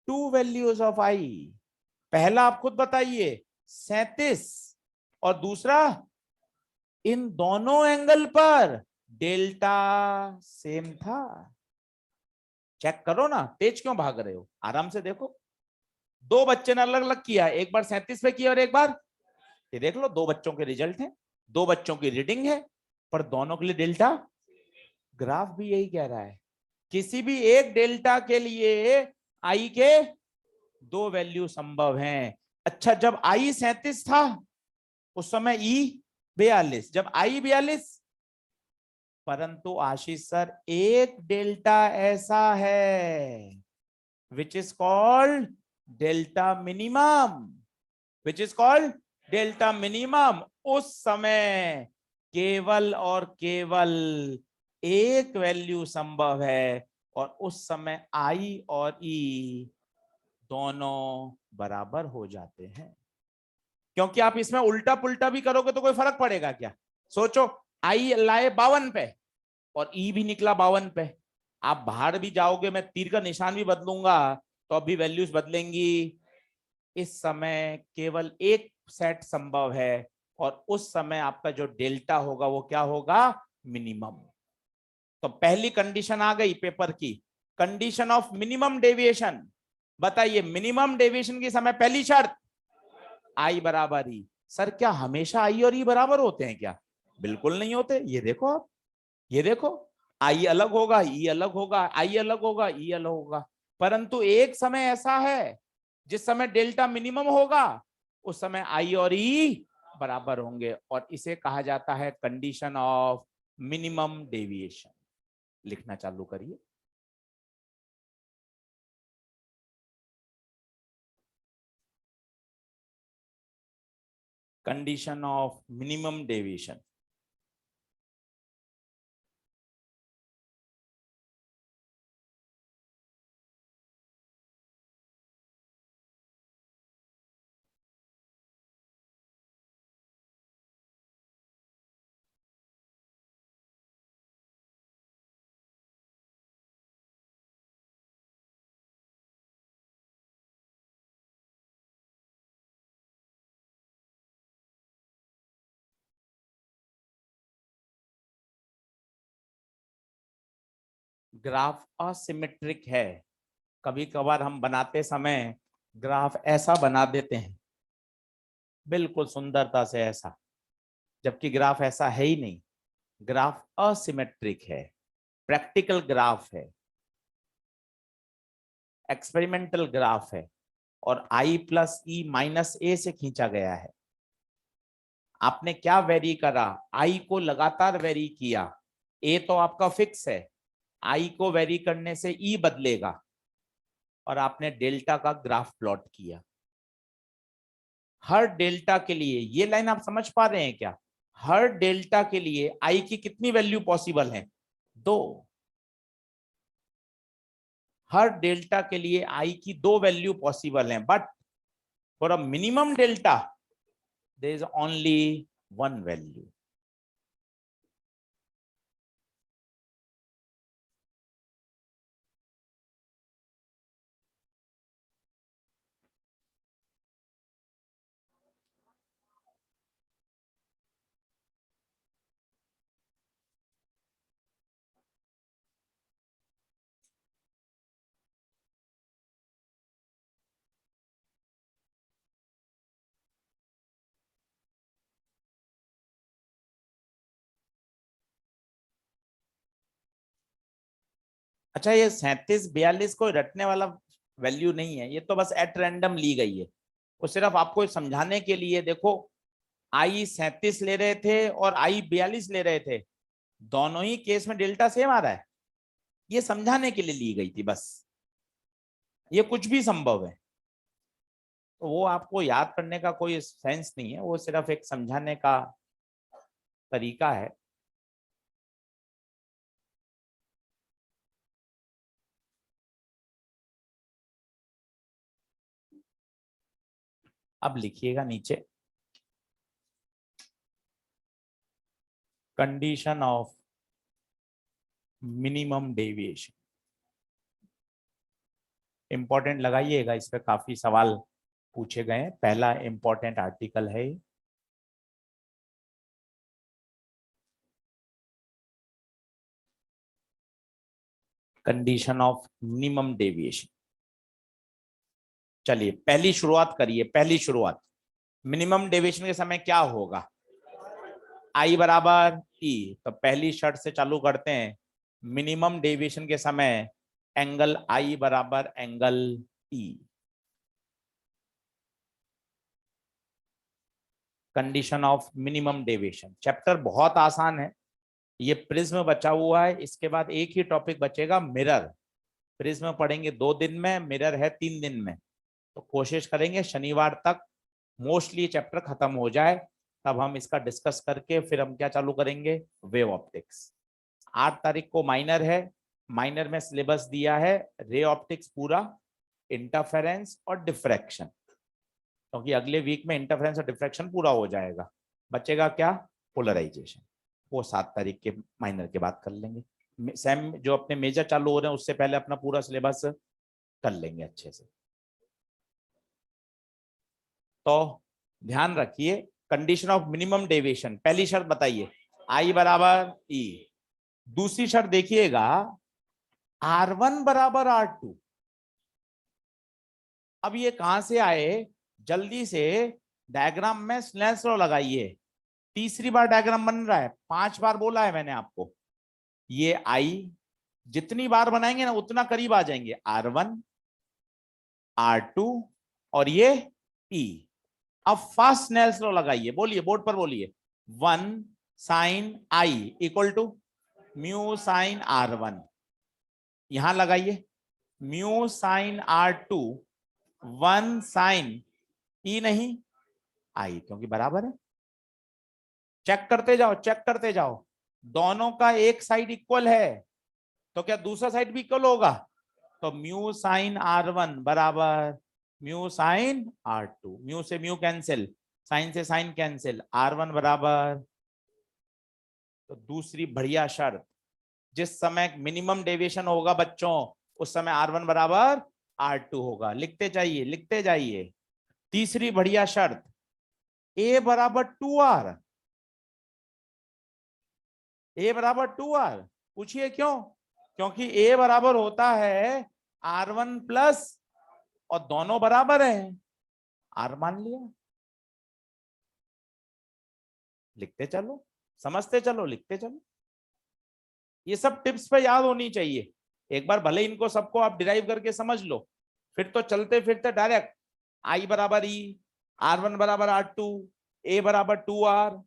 two values of i. पहला आप खुद बताइए 37, और दूसरा इन दोनों एंगल पर डेल्टा सेम था। चेक करो ना, तेज क्यों भाग रहे हो, आराम से देखो। दो बच्चे ने अलग अलग किया, एक बार 37 पे किया और एक बार, ये देख लो दो बच्चों के रिजल्ट हैं, दो बच्चों की रीडिंग है, पर दोनों के लिए डेल्टा, ग्राफ भी यही कह रहा है, किसी भी एक डेल्टा के लिए आई के दो वैल्यू संभव हैं। अच्छा जब आई 37 था उस समय ई 42, जब आई 42, परंतु आशीष सर एक डेल्टा ऐसा है which is called delta minimum, which is called delta minimum. उस समय केवल और केवल एक वैल्यू संभव है, और उस समय आई और ई दोनों बराबर हो जाते हैं। क्योंकि आप इसमें उल्टा पुल्टा भी करोगे तो कोई फर्क पड़ेगा क्या? सोचो, आई लाए 52 पे और ई भी निकला 52 पे, आप बाहर भी जाओगे, मैं तीर का निशान भी बदलूंगा तो अभी वैल्यूज बदलेंगी। इस समय केवल एक सेट संभव है, और उस समय आपका जो डेल्टा होगा वो क्या होगा, मिनिमम। तो पहली कंडीशन आ गई पेपर की, कंडीशन ऑफ मिनिमम डेविएशन। बताइए मिनिमम डेविएशन की समय पहली शर्त आई बराबर ई। सर क्या हमेशा आई और ई बराबर होते हैं क्या? बिल्कुल नहीं होते। ये देखो आप, ये देखो, आई अलग होगा, ई अलग होगा, आई अलग होगा, ई अलग होगा, परंतु एक समय ऐसा है जिस समय डेल्टा मिनिमम होगा उस समय आई और ई बराबर होंगे, और इसे कहा जाता है कंडीशन ऑफ मिनिमम डेविएशन। लिखना चालू करिए। Condition of minimum deviation. Graph asymmetric है, कभी कभार हम बनाते समय ग्राफ ऐसा बना देते हैं बिल्कुल सुंदरता से ऐसा, जबकि ग्राफ ऐसा है ही नहीं। ग्राफ असिमेट्रिक है, प्रैक्टिकल ग्राफ है, एक्सपेरिमेंटल ग्राफ है, और आई प्लस ई माइनस ए से खींचा गया है। आपने क्या वेरी करा, आई को लगातार वेरी किया, ए तो आपका फिक्स है, आई को वेरी करने से ई बदलेगा, और आपने डेल्टा का ग्राफ प्लॉट किया। हर डेल्टा के लिए, ये लाइन आप समझ पा रहे हैं क्या? हर डेल्टा के लिए आई की कितनी वैल्यू पॉसिबल है? दो। हर डेल्टा के लिए आई की दो वैल्यू पॉसिबल हैं, but for a minimum delta there is only one value. अच्छा, ये 37 42 कोई रटने वाला वैल्यू नहीं है, ये तो बस एट रैंडम ली गई है। वो सिर्फ आपको समझाने के लिए, देखो आई 37 ले रहे थे और आई 42 ले रहे थे, दोनों ही केस में डेल्टा सेम आ रहा है, ये समझाने के लिए ली गई थी बस, ये कुछ भी संभव है। तो वो आपको याद करने का कोई सेंस नहीं है, वो सिर्फ एक समझाने का तरीका है। अब लिखिएगा नीचे, condition of minimum deviation. Important लगाइएगा, इस पे काफी सवाल पूछे गए हैं, पहला इंपॉर्टेंट आर्टिकल है। Condition of minimum deviation. चलिए पहली शुरुआत करिए, पहली शुरुआत, मिनिमम डेविएशन के समय क्या होगा, आई बराबर ई। तो पहली शर्त से चालू करते हैं, मिनिमम डेविएशन के समय एंगल आई बराबर angle E. Condition of minimum deviation, chapter बहुत आसान है, ये प्रिज्म बचा हुआ है, इसके बाद एक ही टॉपिक बचेगा मिरर। प्रिज्म पढ़ेंगे 2 दिन में, मिरर है 3 दिन में, तो कोशिश करेंगे शनिवार तक मोस्टली चैप्टर खत्म हो जाए, तब हम इसका डिस्कस करके फिर हम क्या चालू करेंगे, वेव ऑप्टिक्स। 8 तारीख को माइनर है, माइनर में सिलेबस दिया है रे ऑप्टिक्स पूरा, इंटरफेरेंस और डिफ्रैक्शन, क्योंकि अगले वीक में इंटरफेरेंस और डिफ्रैक्शन पूरा हो जाएगा, बचेगा क्या, पोलराइजेशन। वो 7 तारीख के माइनर के बाद कर लेंगे। सेम जो अपने मेजर चालू हो रहे हैं उससे पहले अपना पूरा सिलेबस कर लेंगे अच्छे से। तो ध्यान रखिए, कंडीशन ऑफ मिनिमम डेविएशन, पहली शर्त बताइए आई बराबर ई। दूसरी शर्त देखिएगा, R1 बराबर R2। अब ये कहां से आए, जल्दी से डायग्राम में स्नेल्स लॉ लगाइए। तीसरी बार डायग्राम बन रहा है, 5 बार बोला है मैंने आपको, ये आई जितनी बार बनाएंगे ना उतना करीब आ जाएंगे, R1 R2 और ये E। अब फर्स्ट स्नेल्स लॉ लगाइए, बोलिए बोर्ड पर बोलिए, 1 sine I equal to mu sine R1। यहां लगाइए म्यू साइन R2 1 साइन ई नहीं आई, क्योंकि बराबर है। चेक करते जाओ, चेक करते जाओ, दोनों का एक साइड इक्वल है तो क्या दूसरा साइड भी इक्वल होगा, तो म्यू साइन R1 बराबर म्यू साइन R2, म्यू से म्यू कैंसिल, साइन से साइन कैंसिल, R1 बराबर। तो दूसरी बढ़िया शर्त, जिस समय मिनिमम डेविएशन होगा बच्चों उस समय R1 बराबर R2 होगा, लिखते जाइए लिखते जाइए। तीसरी बढ़िया शर्त, A बराबर 2R, A बराबर 2R, पूछिए क्यों, क्योंकि A बराबर होता है R1 प्लस, और दोनों बराबर हैं, R मान लिया, लिखते चलो, समझते चलो, लिखते चलो। ये सब टिप्स पे याद होनी चाहिए, एक बार भले इनको सबको आप डिराइव करके समझ लो, फिर तो चलते फिरते डायरेक्ट आई बराबर ई, R1 बराबर R2, A बराबर 2R।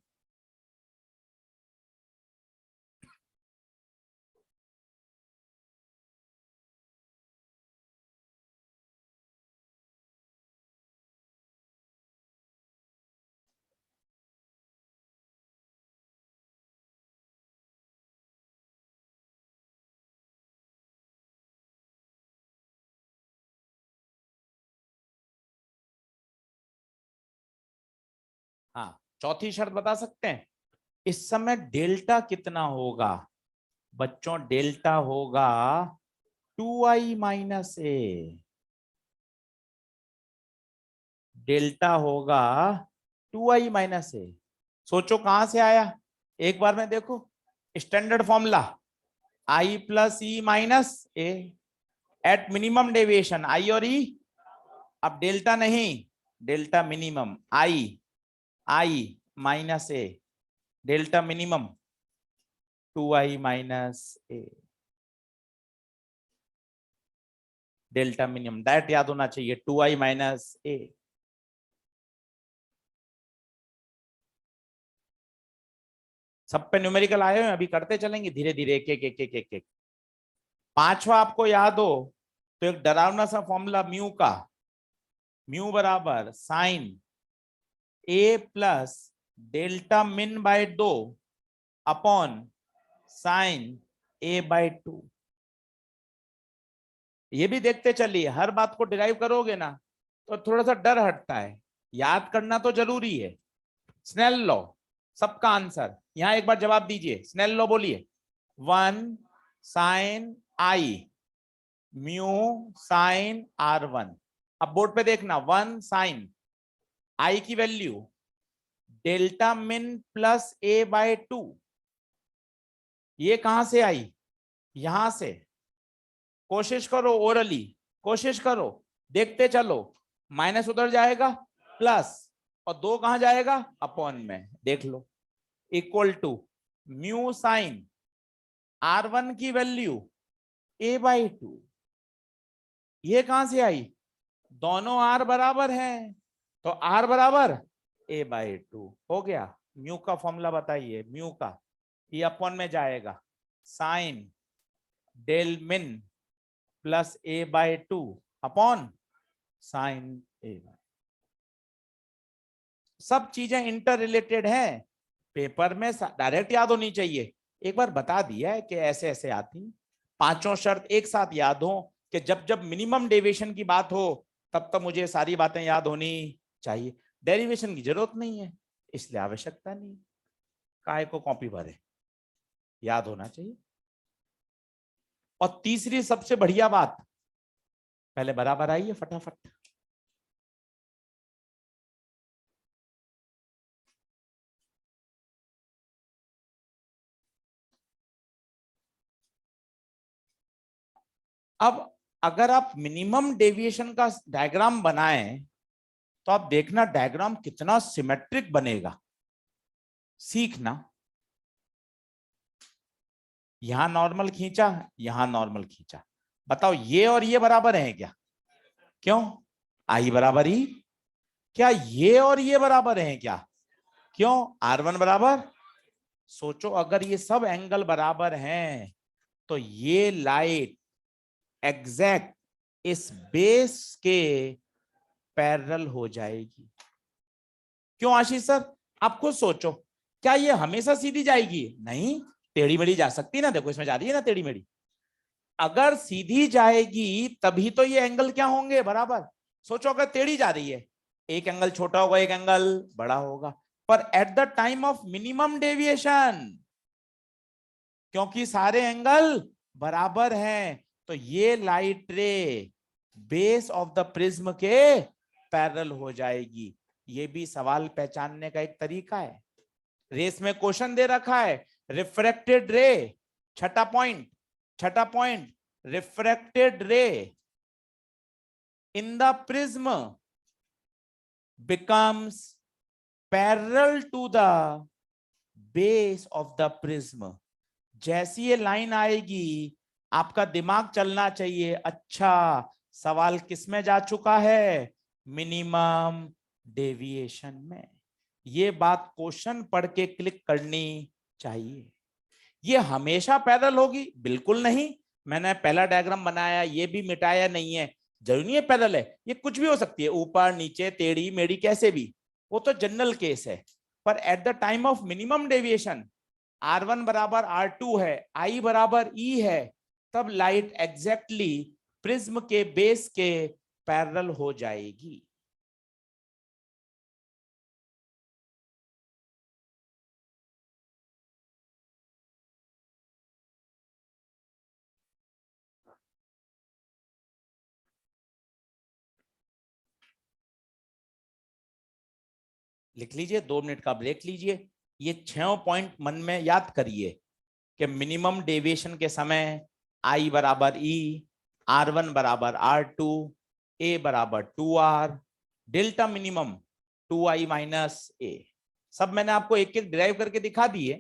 हाँ, चौथी शर्त बता सकते हैं, इस समय डेल्टा कितना होगा बच्चों, डेल्टा होगा 2i माइनस ए, डेल्टा होगा 2i माइनस ए। सोचो कहां से आया, एक बार में देखो, standard formula i plus e minus a, at minimum deviation i और ई। अब डेल्टा नहीं, delta minimum i minus a, delta minimum 2i minus a. Delta minimum direct याद होना चाहिए 2i माइनस ए। सब पे न्यूमेरिकल आए हुए, अभी करते चलेंगे धीरे धीरे एक एक एक एक एक एक। पांचवा आपको याद हो तो एक डरावना सा फॉर्मूला म्यू का, म्यू बराबर sign A plus delta min by 2 upon sine A by 2। ये भी देखते चलिए, हर बात को डिराइव करोगे ना तो थोड़ा सा डर हटता है, याद करना तो जरूरी है। स्नेल लॉ, सबका आंसर यहां एक बार जवाब दीजिए, स्नेल लॉ बोलिए। 1 साइन आई म्यू साइन R1। अब बोर्ड पे देखना, 1 साइन आई की वैल्यू डेल्टा मिन प्लस ए बाय 2। ये कहां से आई? यहां से। कोशिश करो ओरली, कोशिश करो, देखते चलो, माइनस उधर जाएगा प्लस, और 2 कहां जाएगा? अपॉन में, देख लो। Equal to mu sine R1 की वैल्यू a बाई 2। ये कहां से आई? दोनों R बराबर हैं तो R बराबर a बाई 2 हो गया। म्यू का फॉर्मूला बताइए, म्यू का, ये अपॉन में जाएगा sine del min plus a by 2 upon sine a. सब चीजें इंटर रिलेटेड हैं, पेपर में डायरेक्ट याद होनी चाहिए। एक बार बता दिया है कि ऐसे ऐसे आती, पांचों शर्त एक साथ याद हो कि जब जब मिनिमम डेविएशन की बात हो तब तब मुझे सारी बातें याद होनी चाहिए। डेरिवेशन की जरूरत नहीं है, इसलिए आवश्यकता नहीं, काय को कॉपी भरे, याद होना चाहिए। और तीसरी सबसे बढ़िया बात, पहले बराबर आइए फटाफट। अब अगर आप मिनिमम डेविएशन का डायग्राम बनाएं तो आप देखना डायग्राम कितना सिमेट्रिक बनेगा, सीखना। यहां नॉर्मल खींचा, यहां नॉर्मल खींचा, बताओ ये और ये बराबर है क्या? क्यों? आई बराबर ई। क्या ये और ये बराबर है क्या? क्यों? R1 बराबर। सोचो अगर ये सब एंगल बराबर हैं तो ये लाइट एग्जैक्ट इस बेस के पैरेलल हो जाएगी। क्यों आशीष सर? आप खुद सोचो, क्या ये हमेशा सीधी जाएगी? नहीं, टेढ़ी मेढ़ी जा सकती है ना, देखो इसमें जा रही है ना टेढ़ी मेढ़ी। अगर सीधी जाएगी तभी तो ये एंगल क्या होंगे? बराबर। सोचो अगर टेढ़ी जा रही है, एक एंगल छोटा होगा एक एंगल बड़ा होगा, पर at the time of minimum deviation, क्योंकि सारे एंगल बराबर हैं, तो ये लाइट रे बेस ऑफ द प्रिज्म के पैरेलल हो जाएगी। ये भी सवाल पहचानने का एक तरीका है। रेस में क्वेश्चन दे रखा है, रिफ्रैक्टेड रे, छठा पॉइंट, रिफ्रैक्टेड रे in the prism becomes parallel to the base of the prism। जैसी ये लाइन आएगी आपका दिमाग चलना चाहिए, अच्छा सवाल किस में जा चुका है? मिनिमम डेविएशन में। ये बात क्वेश्चन पढ़ के क्लिक करनी चाहिए। ये हमेशा पैरेलल होगी? बिल्कुल नहीं। मैंने पहला डायग्राम बनाया, ये भी मिटाया नहीं है, जरूरी नहीं है पैरेलल है, ये कुछ भी हो सकती है, ऊपर नीचे टेढ़ी मेढ़ी कैसे भी, वो तो जनरल केस है। पर at the time of minimum deviation R1 बराबर R2 है, I बराबर E है, तब लाइट एग्जैक्टली प्रिज्म के बेस के पैरेलल हो जाएगी। लिख लीजिए, 2 मिनट का ब्रेक लीजिए। ये 6 पॉइंट मन में याद करिए कि मिनिमम डेविएशन के समय I बराबर E, R1 बराबर R2, A बराबर 2R, delta minimum 2I minus A। सब मैंने आपको एक एक डिराइव करके दिखा दिए,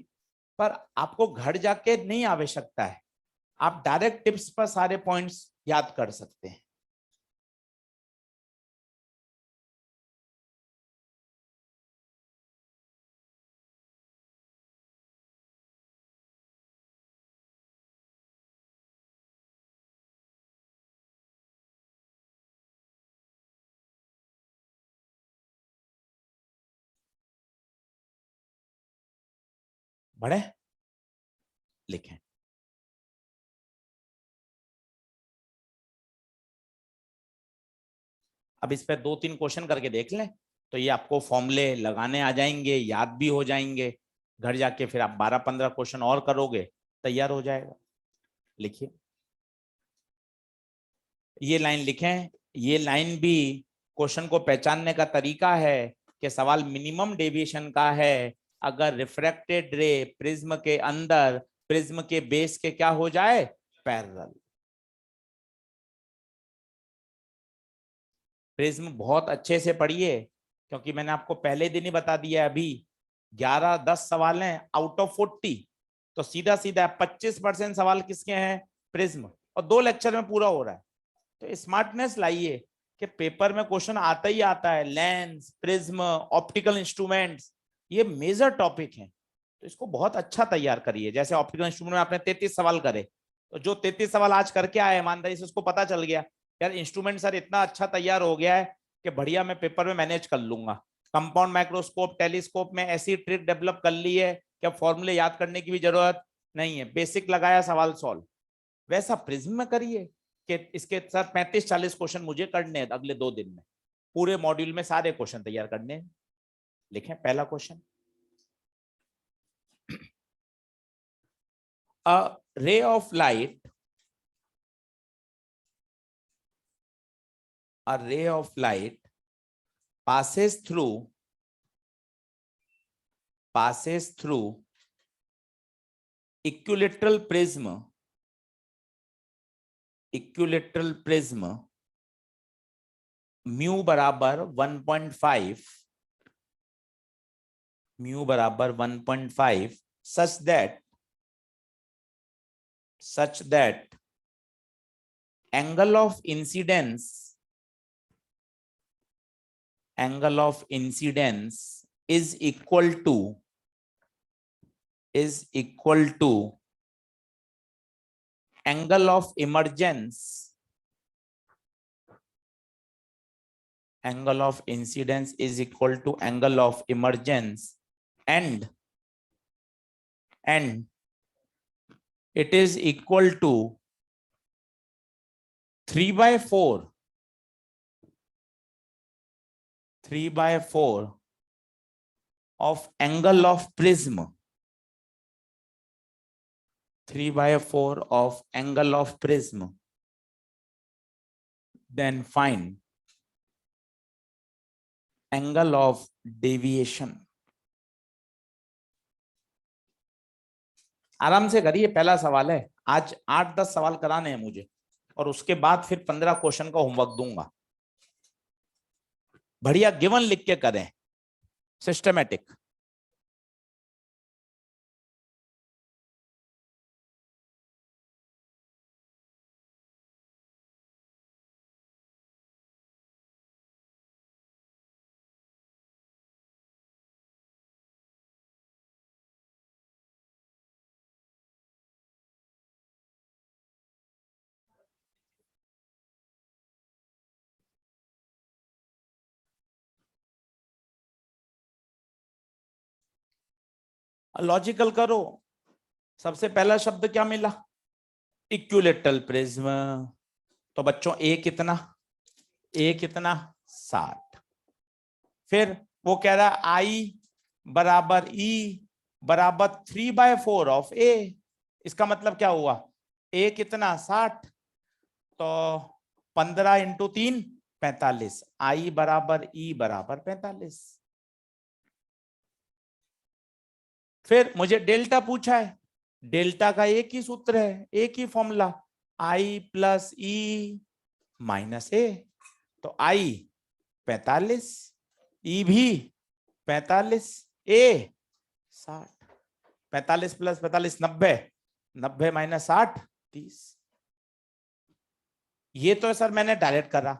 पर आपको घर जाके नहीं आवश्यकता है, आप डायरेक्ट टिप्स पर सारे पॉइंट्स याद कर सकते हैं। पढ़े, लिखें। अब इस पे 2-3 क्वेश्चन करके देख लें, तो ये आपको फॉर्मूले लगाने आ जाएंगे, याद भी हो जाएंगे। घर जाके फिर आप 12-15 क्वेश्चन और करोगे, तैयार हो जाएगा। लिखिए, ये लाइन लिखें। ये लाइन भी क्वेश्चन को पहचानने का तरीका है कि सवाल मिनिमम डेविएशन का है अगर रिफ्रैक्टेड रे प्रिज्म के अंदर प्रिज्म के बेस के क्या हो जाए, पैरेलल। प्रिज्म बहुत अच्छे से पढ़िए, क्योंकि मैंने आपको पहले दिन ही बता दिया, अभी 11-10 सवाल हैं आउट ऑफ 40, तो सीधा सीधा 25% सवाल किसके हैं, प्रिज्म, और 2 लेक्चर में पूरा हो रहा है। तो स्मार्टनेस लाइए कि पेपर में क्वेश्चन आता ही आता है, लेंस, प्रिज्म, ऑप्टिकल इंस्ट्रूमेंट्स, ये मेजर टॉपिक हैं, तो इसको बहुत अच्छा तैयार करिए। जैसे ऑप्टिकल इंस्ट्रूमेंट में आपने 33 सवाल करे, तो जो 33 सवाल आज करके आए ईमानदारी से उसको पता चल गया यार इंस्ट्रूमेंट सर इतना अच्छा तैयार हो गया है कि बढ़िया मैं पेपर में मैनेज कर लूंगा। कंपाउंड माइक्रोस्कोप, टेलीस्कोप में ऐसी ट्रिक डेवलप कर ली है कि अब फॉर्मूले याद करने की भी जरूरत नहीं है, बेसिक लगाया सवाल सॉल्व। वैसा प्रिज्म में करिए कि इसके सर 35-40 क्वेश्चन मुझे करने हैं अगले 2 दिन में, पूरे मॉड्यूल में सारे क्वेश्चन तैयार करने हैं। लिखें पहला question, a ray of light, a ray of light passes through equilateral prism mu बराबर 1.5, mu बराबर 1.5 such that angle of incidence is equal to angle of emergence, angle of incidence is equal to angle of emergence, and it is equal to 3/4 of angle of prism, 3/4 of angle of prism. Then find angle of deviation. आराम से करिए, पहला सवाल है, आज 8-10 सवाल कराने हैं मुझे, और उसके बाद फिर 15 क्वेश्चन का होमवर्क दूंगा। बढ़िया गिवन लिख के करें, सिस्टमैटिक। लॉजिकल करो। सबसे पहला शब्द क्या मिला, इक्विलेटरल प्रिज्म, तो बच्चों ए कितना 60। फिर वो कह रहा आई बराबर ई बराबर 3/4 ऑफ ए, इसका मतलब क्या हुआ, ए कितना 60, तो 15 × 3 45, आई बराबर ई बराबर 45। फिर मुझे डेल्टा पूछा है, डेल्टा का एक ही सूत्र है, एक ही formula, i plus e minus ए, तो आई 45, ई भी 45, ए 60, 45 + 45 90, 90 - 60 30। ये तो सर मैंने डायरेक्ट करा,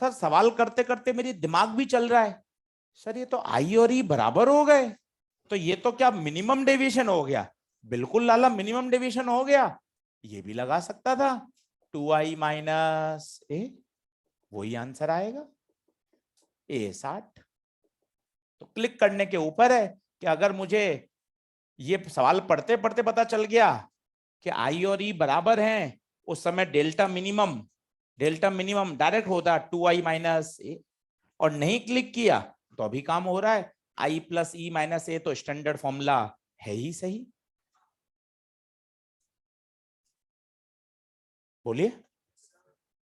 सर सवाल करते करते मेरी दिमाग भी चल रहा है, सर ये तो आई और ई बराबर हो गए, तो ये तो क्या मिनिमम डेविएशन हो गया, बिल्कुल लाला मिनिमम डेविएशन हो गया। ये भी लगा सकता था 2i - a, वही आंसर आएगा, a 60। तो क्लिक करने के ऊपर है कि अगर मुझे ये सवाल पढ़ते पढ़ते पता चल गया कि आई और ई बराबर हैं, उस समय डेल्टा मिनिमम डायरेक्ट होता 2i माइनस ए, और नहीं क्लिक किया तो अभी काम हो रहा है i प्लस ई माइनस ए, तो स्टैंडर्ड फॉर्मूला है ही सही। बोलिए,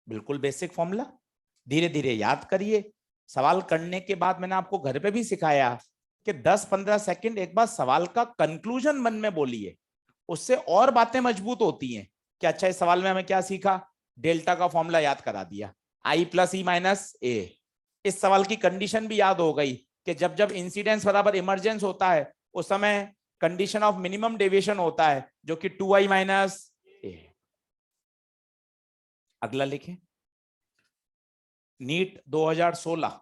बिल्कुल बेसिक फॉर्मूला, धीरे धीरे याद करिए। सवाल करने के बाद मैंने आपको घर पे भी सिखाया कि 10-15 सेकंड एक बार सवाल का कंक्लूजन मन में बोलिए, उससे और बातें मजबूत होती हैं कि अच्छा इस सवाल में हमें क्या सीखा, डेल्टा का फॉर्मूला याद करा दिया, आई प्लस ई माइनस ए। इस सवाल की कंडीशन भी याद हो गई कि जब जब इंसिडेंस बराबर इमरजेंस होता है उस समय कंडीशन ऑफ मिनिमम डेविएशन होता है जो कि 2i माइनस ए। अगला लिखें, नीट 2016,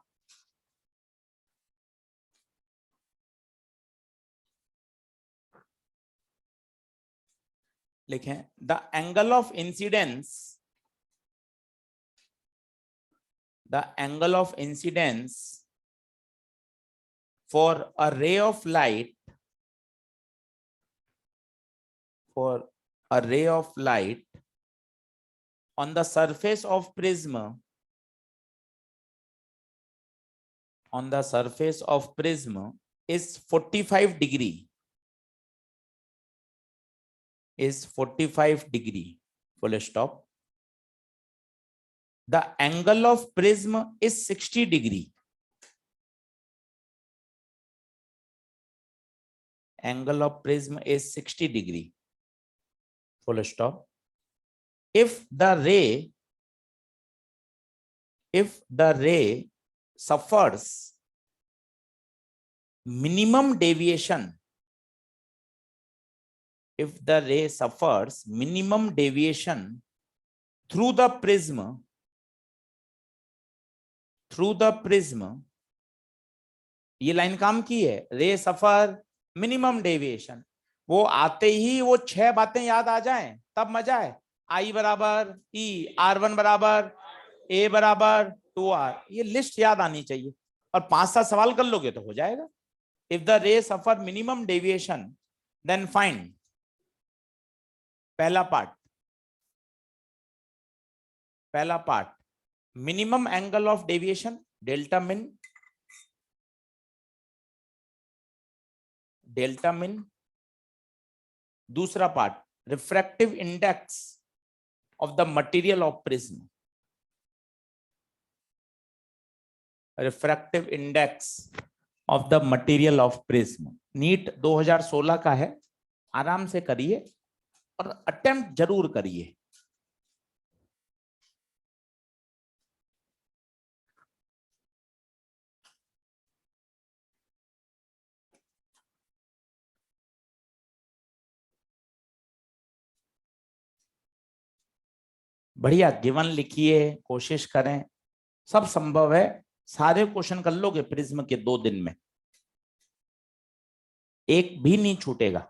लिखें the angle of incidence, the angle of incidence for a ray of light, for a ray of light on the surface of prism, on the surface of prism is 45 degree, is 45 degree, full stop. The angle of prism is 60 degree, angle of prism is 60 degree, full stop. If the ray suffers minimum deviation, if the ray suffers minimum deviation through the prism, ये line काम की है, रे suffer minimum deviation, वो आते ही वो 6 बातें याद आ जाएं तब मजा है। आई बराबर ई, R1 बराबर ए बराबर 2r, ये लिस्ट याद आनी चाहिए और 5-7 सवाल कर लोगे तो हो जाएगा। If the ray suffer minimum deviation then find, पहला part minimum angle of deviation delta min, दूसरा part refractive index of the material of prism, refractive index of the material of prism. NEET 2016 का है, आराम से करिए और attempt जरूर करिए। बढ़िया गिवन लिखिए, कोशिश करें, सब संभव है। सारे क्वेश्चन कर लोगे प्रिज्म के 2 दिन में, एक भी नहीं छूटेगा।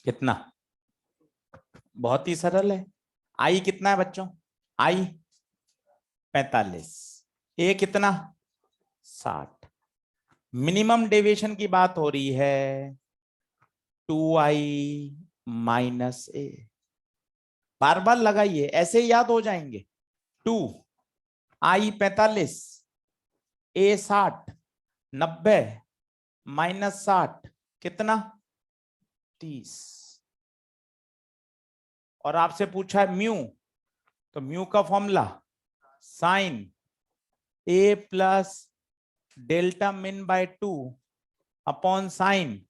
कितना, बहुत ही सरल है। आई कितना है बच्चों, आई 45, ए कितना 60, मिनिमम डेविएशन की बात हो रही है 2i माइनस ए, बार बार लगाइए ऐसे ही याद हो जाएंगे। 2i 45, ए 60, 90 माइनस 60 कितना 30, और आपसे पूछा है म्यू, तो म्यू का formula sine A plus delta min by 2 upon sine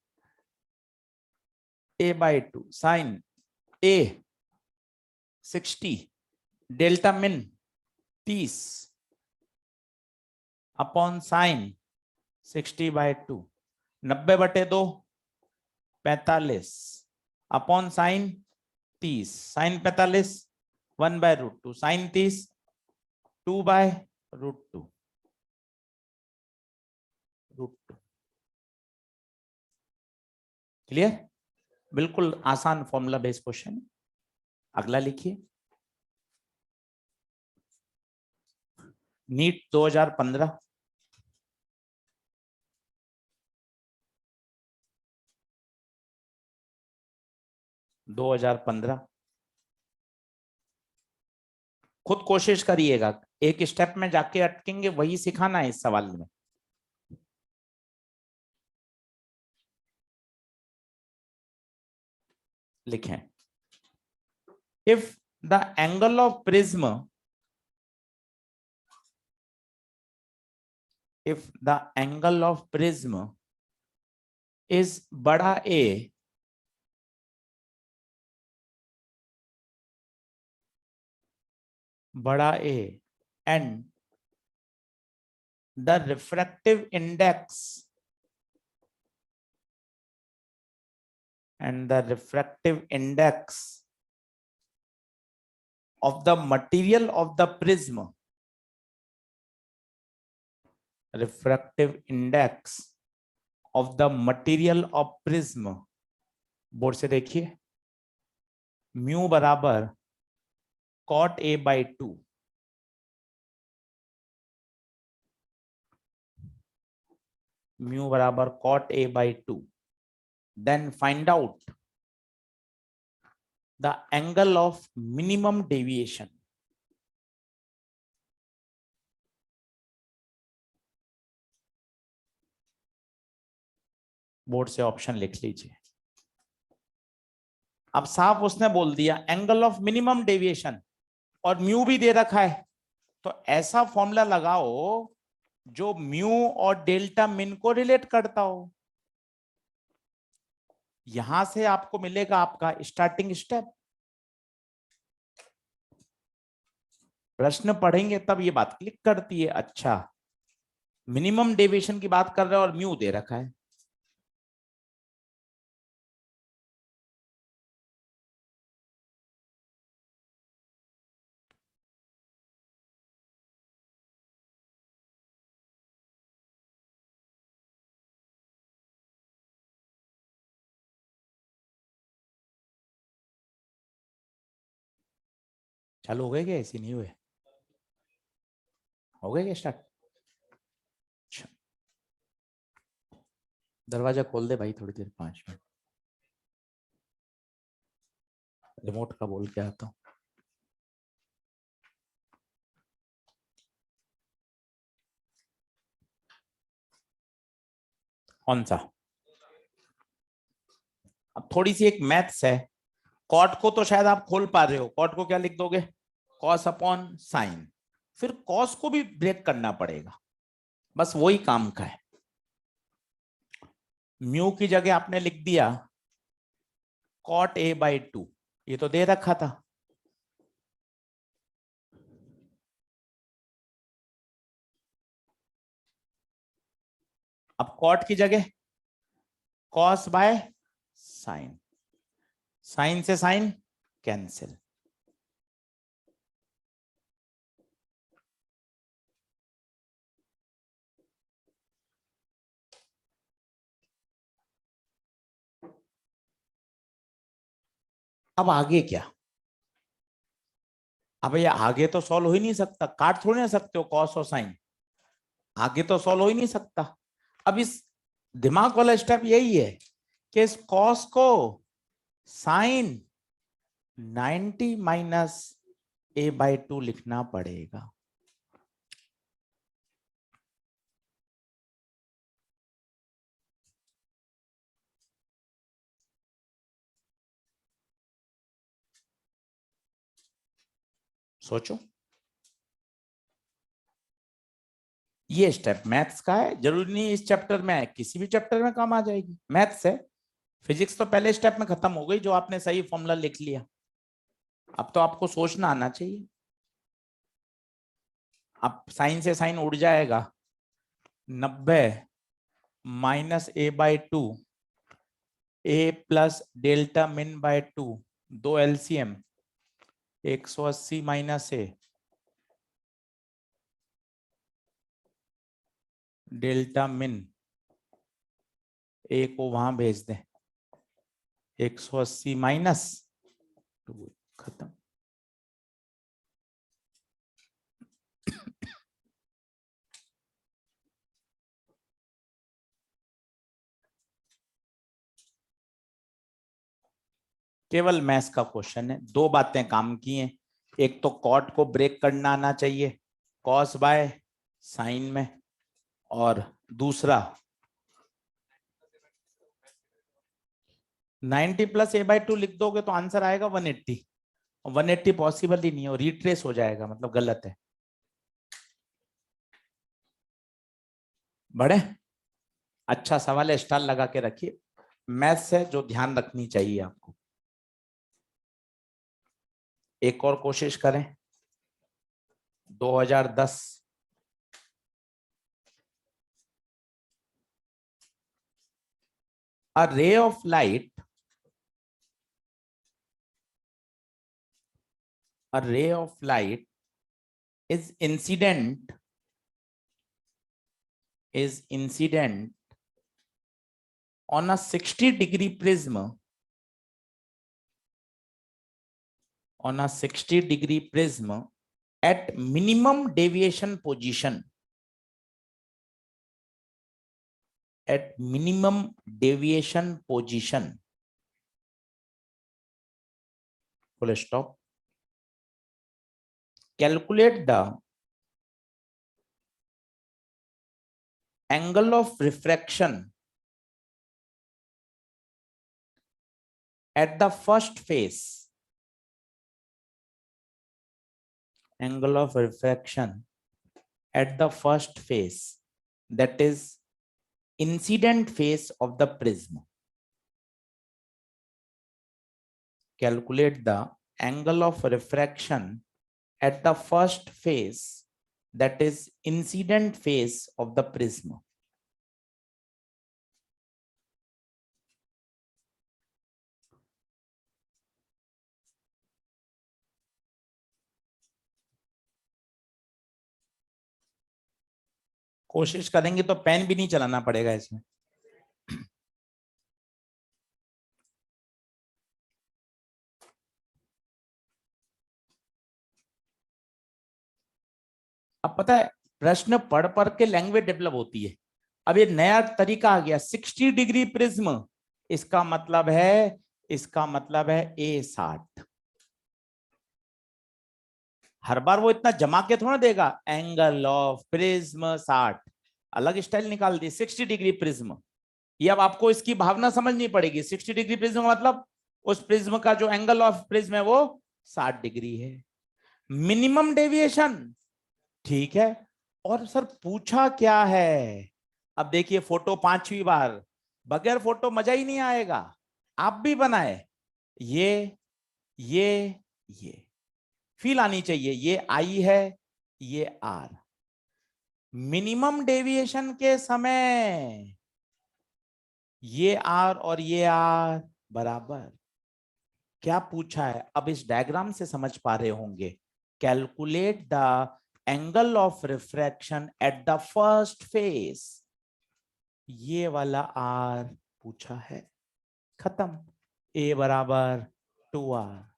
A by 2, sine A 60, delta min 30 upon sine 60/2, 90/2 45 upon sine 30, sine 45 1/√2, sine 30 2/√2, √2। Clear? बिल्कुल आसान फॉर्मूला बेस्ड क्वेश्चन। अगला लिखिए, नीट 2015, खुद कोशिश करिएगा, एक स्टेप में जाके अटकेंगे, वही सिखाना है इस सवाल में। लिखें, if the angle of prism, if the angle of prism is बड़ा A, बड़ा A, and the refractive index of the material of the prism, refractive index of the material of prism, board से देखिए, mu बराबर cot A/2, mu बराबर cot A/2, then find out the angle of minimum deviation, board से option लिख लीजिए। अब साफ उसने बोल दिया एंगल ऑफ मिनिमम डेविएशन, और म्यू भी दे रखा है, तो ऐसा फॉर्मूला लगाओ जो म्यू और डेल्टा मिन को रिलेट करता हो। यहां से आपको मिलेगा आपका स्टार्टिंग स्टेप। प्रश्न पढ़ेंगे तब ये बात क्लिक करती है, अच्छा मिनिमम डेविएशन की बात कर रहे हो और म्यू दे रखा है। चालू हो गए क्या? ऐसे नहीं हुए? हो गए क्या स्टार्ट? दरवाजा खोल दे भाई थोड़ी देर, 5 मिनट, रिमोट का बोल के आता हूँ। कौन सा? अब थोड़ी सी एक मैथ्स है, कॉट को तो शायद आप खोल पा रहे हो, कॉट को क्या लिख दोगे? कॉस अपॉन साइन, फिर कॉस को भी ब्रेक करना पड़ेगा, बस वही काम का है। म्यू की जगह आपने लिख दिया कॉट A/2, ये तो दे रखा था। अब कॉट की जगह कॉस बाय साइन, साइन से साइन कैंसिल, अब आगे क्या? अब ये आगे तो सॉल्व हो ही नहीं सकता, काट थोड़ी ना सकते हो कॉस और साइन, आगे तो सॉल्व हो ही नहीं सकता। अब इस दिमाग वाला स्टेप यही है कि इस कॉस को साइन 90 माइनस A/2 लिखना पड़ेगा। सोचो, ये स्टेप मैथ्स का है, जरूरी नहीं इस चैप्टर में है, किसी भी चैप्टर में काम आ जाएगी, मैथ्स है। फिजिक्स तो पहले स्टेप में खत्म हो गई, जो आपने सही फॉर्मूला लिख लिया। अब तो आपको सोचना आना चाहिए। अब साइन से साइन उड़ जाएगा, 90 -a/2 a plus delta min by 2, 2 LCM 180 -a delta मिन, ए को वहां भेज दें, 180 -2, खत्म। केवल मैथ्स का क्वेश्चन है, दो बातें काम की हैं। एक तो कॉट को ब्रेक करना आना चाहिए कॉस बाय साइन में, और दूसरा 90 + a/2 लिख दोगे तो आंसर आएगा 180। 180 पॉसिबल ही नहीं है, और रिट्रेस हो जाएगा, मतलब गलत है। बड़े अच्छा सवाल है, स्टार लगा के रखिए। मैथ्स है जो ध्यान रखनी चाहिए आपको। एक और कोशिश करें, 2010 a ray of light is incident on a 60-degree prism at minimum deviation position, full stop. Calculate the angle of refraction at the first phase. Angle of refraction at the first phase, that is incident phase of the prism. Calculate the angle of refraction at the first phase, that is incident phase of the prism. कोशिश करेंगे तो pen भी नहीं चलाना पड़ेगा इसमें। अब पता है, प्रश्न पढ़ पढ़ के लैंग्वेज डेवलप होती है। अब ये नया तरीका आ गया, 60 डिग्री प्रिज्म, इसका मतलब है A60। हर बार वो इतना जमा के थोड़ा देगा, एंगल ऑफ प्रिज्म 60, अलग स्टाइल निकाल दी, 60 डिग्री प्रिज्म। ये अब आपको इसकी भावना समझनी पड़ेगी। 60 डिग्री प्रिज्म मतलब उस प्रिज्म का जो एंगल ऑफ प्रिज्म है वो 60 डिग्री है। मिनिमम डेविएशन, ठीक है। और सर पूछा क्या है, अब देखिए फोटो 5वीं बार, बगैर फोटो मजा ही नहीं आएगा। आप भी बनाए, ये फील आनी चाहिए, ये आई है, ये आर। मिनिमम डेविएशन के समय ये आर और ये आर बराबर। क्या पूछा है, अब इस डायग्राम से समझ पा रहे होंगे। Calculate the angle of refraction at the first phase, ये वाला आर पूछा है, खत्म। ए बराबर 2r,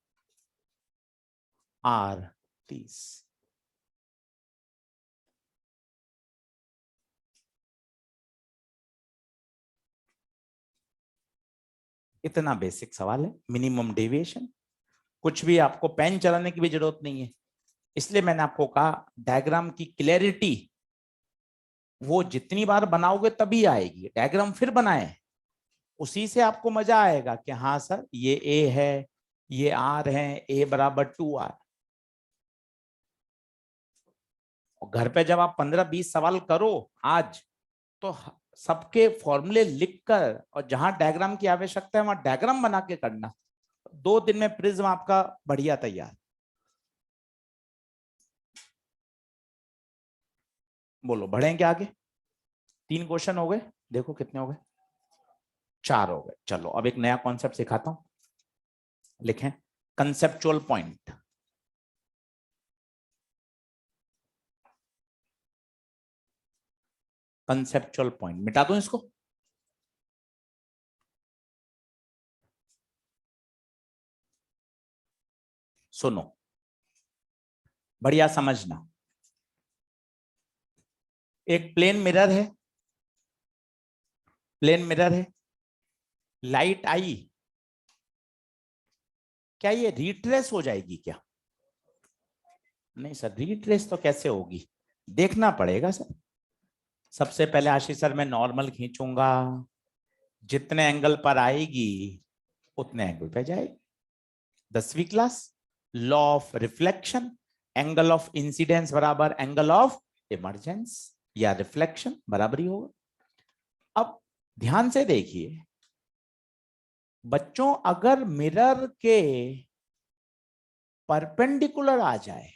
r 30। इतना बेसिक सवाल है, मिनिमम डेविएशन। कुछ भी आपको पेन चलाने की भी जरूरत नहीं है, इसलिए मैंने आपको कहा डायग्राम की क्लैरिटी वो जितनी बार बनाओगे तभी आएगी। डायग्राम फिर बनाए, उसी से आपको मजा आएगा कि हाँ सर ये ए है, ये आर है, ए बराबर 2r। और घर पे जब आप 15-20 सवाल करो आज, तो सबके फॉर्मूले लिखकर और जहां डायग्राम की आवश्यकता है वहां डायग्राम बना के करना। 2 दिन में प्रिज्म आपका बढ़िया तैयार। बोलो बढ़े क्या आगे? 3 क्वेश्चन हो गए, देखो कितने हो गए, 4 हो गए। चलो अब एक नया कॉन्सेप्ट सिखाता हूं, लिखें कंसेप्चुअल पॉइंट। कंसेप्चुअल पॉइंट मिटा दूं इसको? सुनो बढ़िया समझना। एक प्लेन मिरर है, प्लेन मिरर है, लाइट आई, क्या ये रीट्रेस हो जाएगी क्या? नहीं सर, रीट्रेस तो कैसे होगी, देखना पड़ेगा सर। सबसे पहले आशीष सर मैं नॉर्मल खींचूंगा, जितने एंगल पर आएगी उतने एंगल पे जाएगी। 10वीं class, law of reflection, angle of incidence बराबर एंगल ऑफ इमर्जेंस या रिफ्लेक्शन बराबर ही होगा। अब ध्यान से देखिए बच्चों, अगर मिरर के परपेंडिकुलर आ जाए,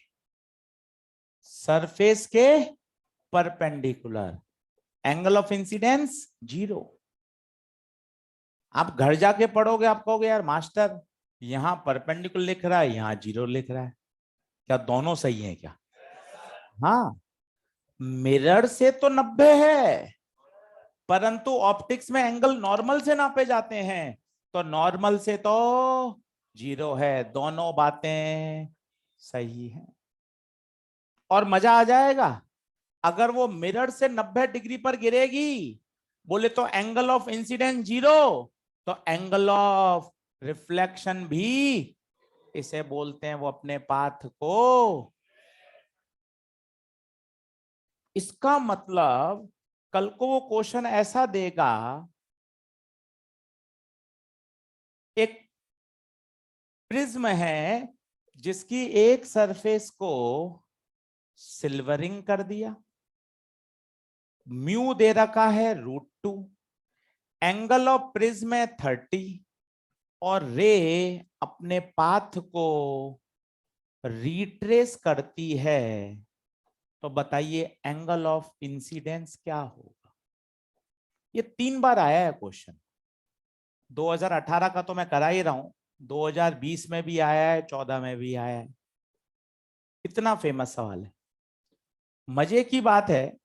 सरफेस के परपेंडिकुलर, एंगल ऑफ इंसिडेंस 0। आप घर जाके पढ़ोगे, आप कहोगे यार मास्टर यहां परपेंडिकुलर लिख रहा है, यहां 0 लिख रहा है, क्या दोनों सही है क्या? हाँ, मिरर से तो 90 है, परंतु ऑप्टिक्स में एंगल नॉर्मल से नापे जाते हैं, तो नॉर्मल से तो 0 है। दोनों बातें सही हैं। और मजा आ जाएगा, अगर वो मिरर से 90 डिग्री पर गिरेगी, बोले तो एंगल ऑफ इंसिडेंस 0, तो एंगल ऑफ रिफ्लेक्शन भी, इसे बोलते हैं वो अपने पाथ को। इसका मतलब कल को वो क्वेश्चन ऐसा देगा, एक प्रिज्म है जिसकी एक सरफेस को सिल्वरिंग कर दिया, म्यू दे रखा है √2, एंगल ऑफ प्रिज्म है 30, और रे अपने पाथ को रिट्रेस करती है, तो बताइए एंगल ऑफ इंसिडेंस क्या होगा? ये 3 बार आया है क्वेश्चन। 2018 का तो मैं करा ही रहा हूं, 2020 में भी आया है, 14 में भी आया है। इतना फेमस सवाल है। मजे की बात है,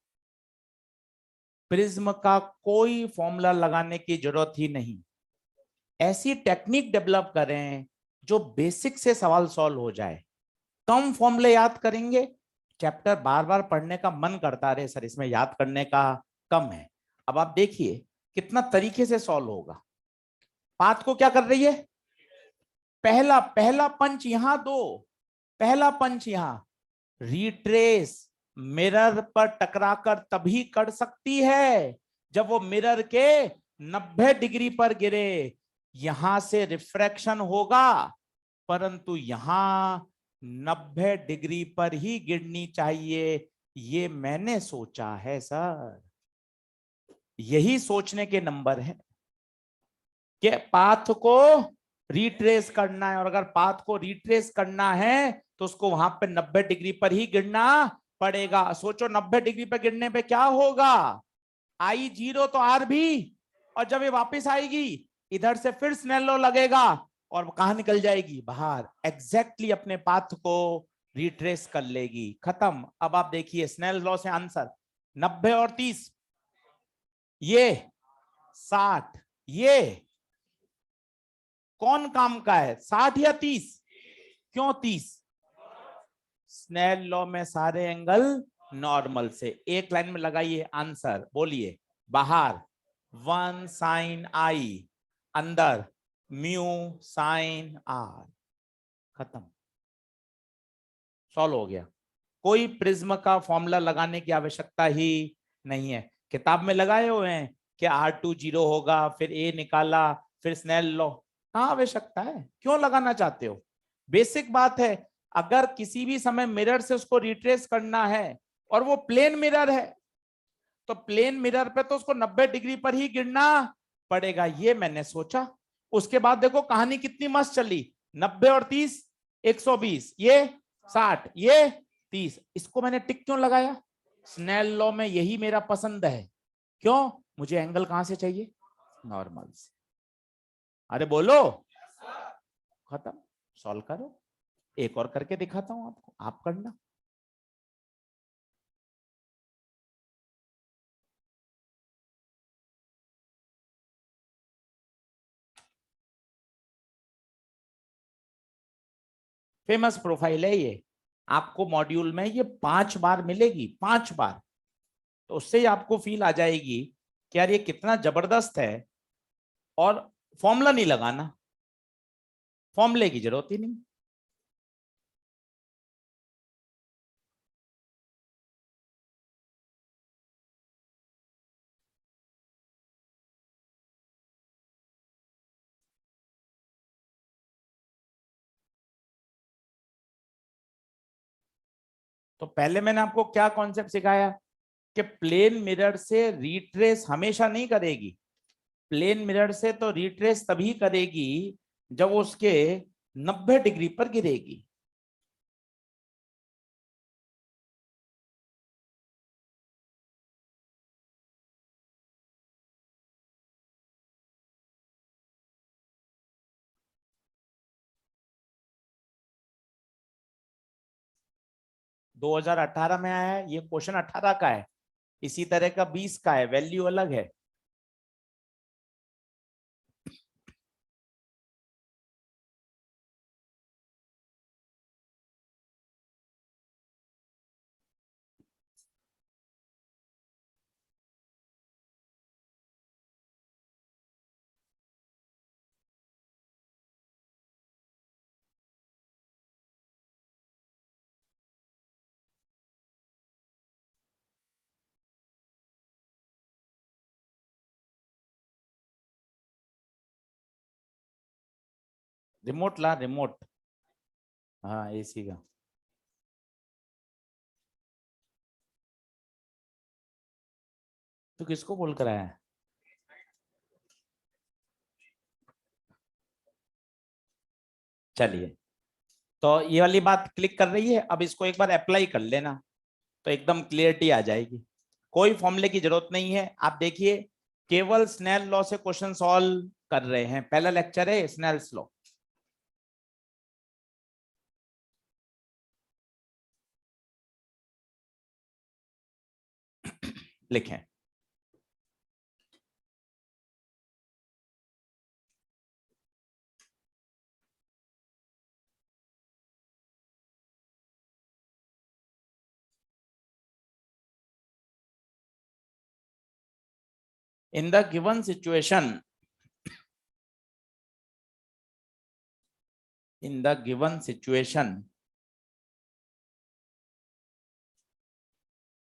प्रिज्म का कोई फॉर्मूला लगाने की जरूरत ही नहीं। ऐसी टेक्निक डेवलप करें जो बेसिक से सवाल सॉल्व हो जाए। कम फॉर्मूले याद करेंगे, चैप्टर बार बार पढ़ने का मन करता रहे सर, इसमें याद करने का कम है। अब आप देखिए कितना तरीके से सॉल्व होगा। पाथ को क्या कर रही है, पहला पहला पंच यहां दो, पहला पंच यहां, रिट्रेस मिरर पर टकराकर तभी कर सकती है जब वो मिरर के 90 डिग्री पर गिरे। यहां से रिफ्रैक्शन होगा, परंतु यहां 90 डिग्री पर ही गिरनी चाहिए, ये मैंने सोचा है सर। यही सोचने के नंबर है कि पाथ को रिट्रेस करना है, और अगर पाथ को रिट्रेस करना है तो उसको वहां पे 90 डिग्री पर ही गिरना पड़ेगा। सोचो 90 डिग्री पर गिरने पे क्या होगा, आई 0 तो आर भी, और जब ये वापस आएगी इधर से फिर स्नेल लॉ लगेगा और कहां निकल जाएगी, बाहर, एग्जैक्टली अपने पाथ को रिट्रेस कर लेगी। खत्म। अब आप देखिए स्नेल लॉ से आंसर 90 और 30, ये 60, ये कौन काम का है, 60 या 30? क्यों 30? स्नेल लॉ में सारे एंगल नॉर्मल से। एक लाइन में लगाइए आंसर, बोलिए। बाहर 1 sin I, अंदर म्यू sin R। खत्म, सॉल्व हो गया। कोई प्रिज्म का फॉर्मूला लगाने की आवश्यकता ही नहीं है। किताब में लगाए हुए हैं कि R2 0 होगा, फिर A निकाला, फिर स्नेल लॉ, कहां आवश्यकता है, क्यों लगाना चाहते हो? बेसिक बात है, अगर किसी भी समय मिरर से उसको रिट्रेस करना है और वो प्लेन मिरर है, तो प्लेन मिरर पे तो उसको 90 डिग्री पर ही गिरना पड़ेगा, ये मैंने सोचा। उसके बाद देखो कहानी कितनी मस्त चली, 90 और 30 120, ये 60, ये 30। इसको मैंने टिक क्यों लगाया? स्नेल लॉ में यही मेरा पसंद है। क्यों? मुझे एंगल कहां से चाहिए? नॉर्मल से। अरे बोलो, खत्म, सॉल्व करो। एक और करके दिखाता हूं आपको, आप करना। फेमस प्रोफाइल है ये, आपको मॉड्यूल में ये 5 बार मिलेगी, 5 बार। तो उससे ही आपको फील आ जाएगी कि यार ये कितना जबरदस्त है। और फॉर्मूला नहीं लगाना, फॉर्मूले की जरूरत ही नहीं। तो पहले मैंने आपको क्या कॉन्सेप्ट सिखाया कि प्लेन मिरर से रिट्रेस हमेशा नहीं करेगी। प्लेन मिरर से तो रिट्रेस तभी करेगी जब वो उसके 90 डिग्री पर गिरेगी। दो 2018 में आया है ये क्वेश्चन, 18 का है। इसी तरह का 20 का है, वैल्यू अलग है। रिमोट ला, रिमोट। हाँ, एसी का। तो किसको बोल कर आया है? चलिए, तो ये वाली बात क्लिक कर रही है। अब इसको एक बार अप्लाई कर लेना तो एकदम क्लियरिटी आ जाएगी। कोई फॉर्मूले की जरूरत नहीं है। आप देखिए, केवल स्नेल लॉ से क्वेश्चन सॉल्व कर रहे हैं। पहला लेक्चर है स्नेल्स लॉ। लिखें। In the given situation, in the given situation,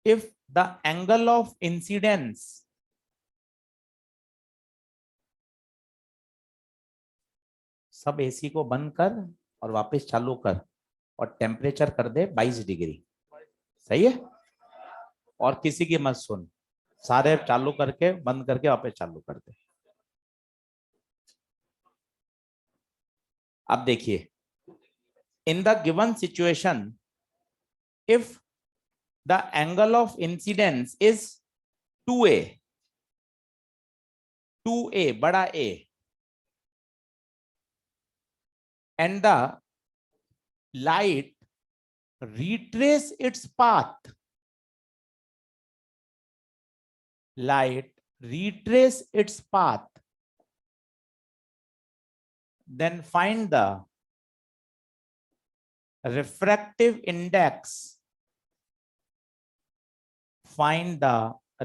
if the angle of incidence सब एसी को बंद कर और वापस चालू कर और टेम्परेचर कर दे 22 डिग्री। सही है? और किसी की मत सुन, सारे चालू करके बंद करके वापस चालू कर दे। अब देखिए, in the given situation if the angle of incidence is 2a, 2a बड़ा A, and the light retrace its path, light retrace its path, then find the refractive index, find the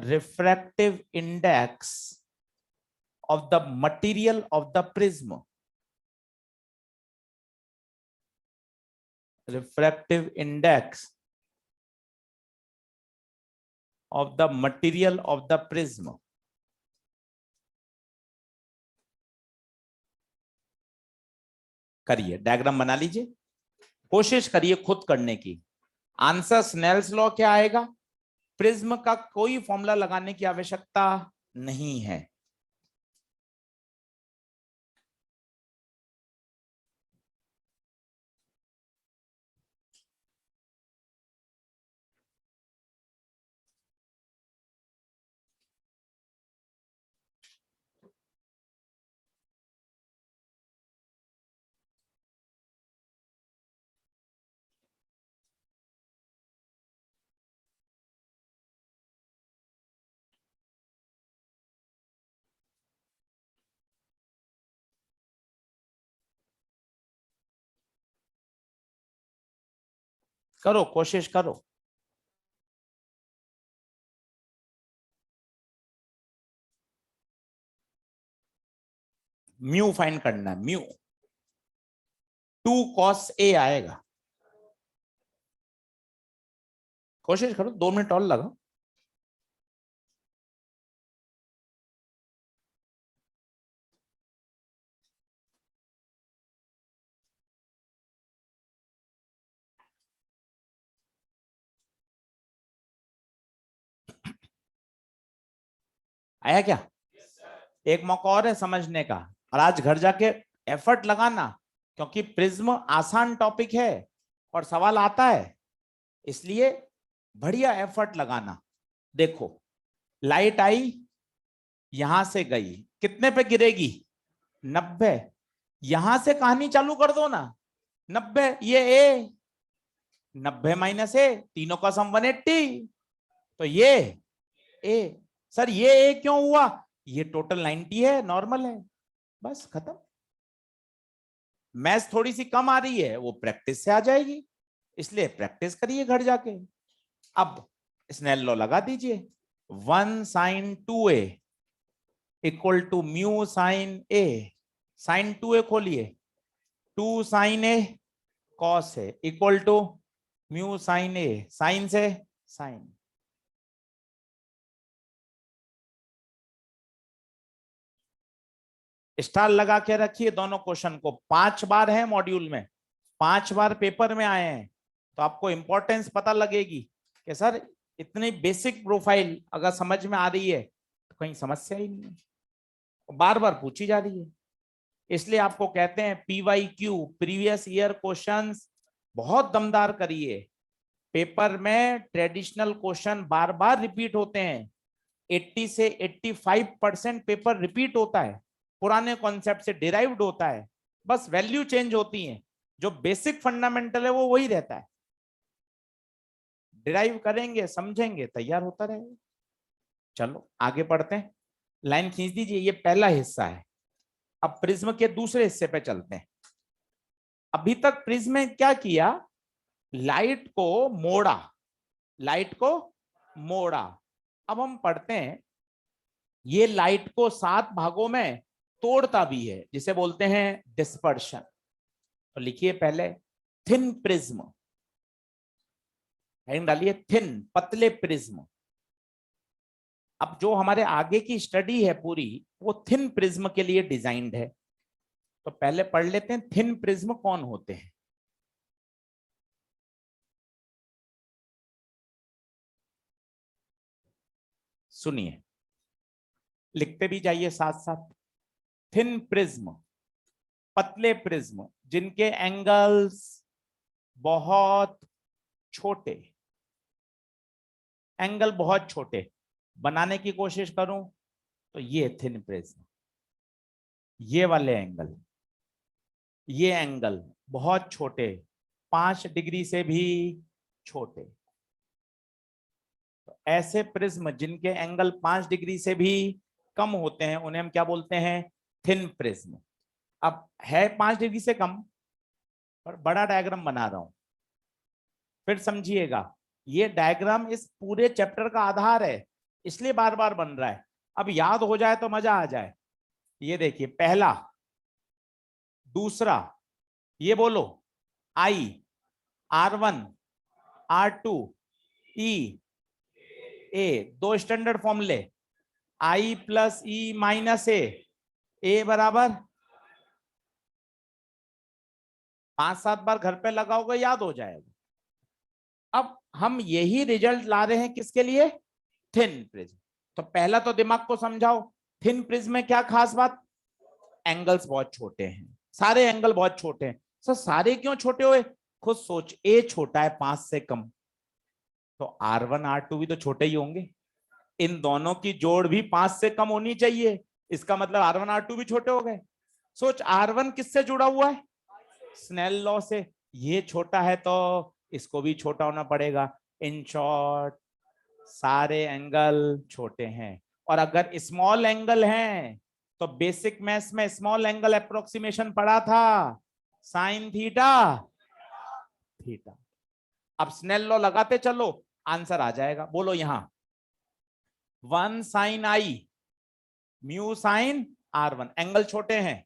refractive index of the material of the prism, refractive index of the material of the prism। करिए, diagram बना लीजिए, कोशिश करिए खुद करने की। Answer Snell's law क्या आएगा? प्रिज्म का कोई फॉर्मूला लगाने की आवश्यकता नहीं है। करो, कोशिश करो। म्यू फाइंड करना है, म्यू 2 cos A आएगा। कोशिश करो, 2 मिनट और लगाओ। आया क्या? एक मौका और है समझने का, और आज घर जाके एफर्ट लगाना, क्योंकि प्रिज्म आसान टॉपिक है और सवाल आता है, इसलिए बढ़िया एफर्ट लगाना। देखो, लाइट आई, यहां से गई, कितने पे गिरेगी? 90। यहां से कहानी चालू कर दो ना, 90, ये ए, 90 माइनस ए, तीनों का सम 180, तो ये ए। सर ये ए क्यों हुआ? ये टोटल 90 है, नॉर्मल है, बस खत्म। मैथ्स थोड़ी सी कम आ रही है, वो प्रैक्टिस से आ जाएगी, इसलिए प्रैक्टिस करिए घर जाके। अब स्नेल लॉ लगा दीजिए, 1 sin 2a equal to mu sine A. Sine 2a खोलिए, 2 sin a cos a equal to mu sine A, sine से साइन। स्टार लगा के रखिए दोनों क्वेश्चन को, 5 बार है मॉड्यूल में, 5 बार पेपर में आए हैं, तो आपको इंपॉर्टेंस पता लगेगी कि सर इतनी बेसिक प्रोफाइल अगर समझ में आ रही है तो कहीं समस्या ही नहीं है, बार बार पूछी जा रही है। इसलिए आपको कहते हैं PYQ, प्रीवियस ईयर क्वेश्चंस बहुत दमदार करिए। पेपर में ट्रेडिशनल क्वेश्चन बार बार रिपीट होते हैं, 80 से 85% पेपर रिपीट होता है, पुराने कॉन्सेप्ट से डिराइव्ड होता है, बस वैल्यू चेंज होती है, जो बेसिक फंडामेंटल है वो वही रहता है। डिराइव करेंगे, समझेंगे, तैयार होता रहेगा। चलो आगे पढ़ते हैं, लाइन खींच दीजिए, ये पहला हिस्सा है। अब प्रिज्म के दूसरे हिस्से पे चलते हैं। अभी तक प्रिज्म में क्या किया? लाइट को मोड़ा, लाइट को मोड़ा। अब हम पढ़ते हैं, ये लाइट को 7 भागों में तोड़ता भी है, जिसे बोलते हैं डिस्पर्शन। तो लिखिए पहले थिन प्रिज्म, हेडिंग डालिए थिन, पतले प्रिज्म। अब जो हमारे आगे की स्टडी है पूरी, वो थिन प्रिज्म के लिए डिजाइंड है। तो पहले पढ़ लेते हैं थिन प्रिज्म कौन होते हैं। सुनिए, लिखते भी जाइए साथ साथ। थिन प्रिज्म, पतले प्रिज्म जिनके एंगल्स बहुत छोटे, एंगल बहुत छोटे, बनाने की कोशिश करूं तो ये थिन प्रिज्म, ये वाले एंगल, ये एंगल बहुत छोटे, 5 डिग्री से भी छोटे। तो ऐसे प्रिज्म जिनके एंगल 5 डिग्री से भी कम होते हैं, उन्हें हम क्या बोलते हैं? Thin prism. अब है 5 डिग्री से कम, पर बड़ा डायग्राम बना रहा हूं, फिर समझिएगा। ये डायग्राम इस पूरे चैप्टर का आधार है, इसलिए बार बार बन रहा है। अब याद हो जाए तो मजा आ जाए। ये देखिए, पहला, दूसरा, ये बोलो आई, R1, R2, E, ए, 2 स्टैंडर्ड फॉर्मूले, I प्लस E माइनस ए बराबर 5-7 बार घर पे लगाओगे, याद हो जाएगा। अब हम यही रिजल्ट ला रहे हैं किसके लिए? Thin prism. तो पहला तो दिमाग को समझाओ, थिन प्रिज्म में क्या खास बात? एंगल्स बहुत छोटे हैं, सारे एंगल बहुत छोटे हैं। सर सारे क्यों छोटे हुए? खुद सोच, ए छोटा है 5 से कम, तो R1 R2 भी तो छोटे ही होंगे। इन दोनों की जोड़ भी 5 से कम होनी चाहिए, इसका मतलब R1 R2 भी छोटे हो गए। सोच R1 किससे जुड़ा हुआ है? स्नेल लॉ से। ये छोटा है तो इसको भी छोटा होना पड़ेगा। इन शॉर्ट सारे एंगल छोटे हैं। और अगर स्मॉल एंगल हैं तो बेसिक मैथ्स में स्मॉल एंगल अप्रोक्सीमेशन पढ़ा था, साइन थीटा थीटा। अब स्नेल लॉ लगाते चलो, आंसर आ जाएगा। बोलो यहां 1 साइन आई म्यू साइन R1, एंगल छोटे हैं,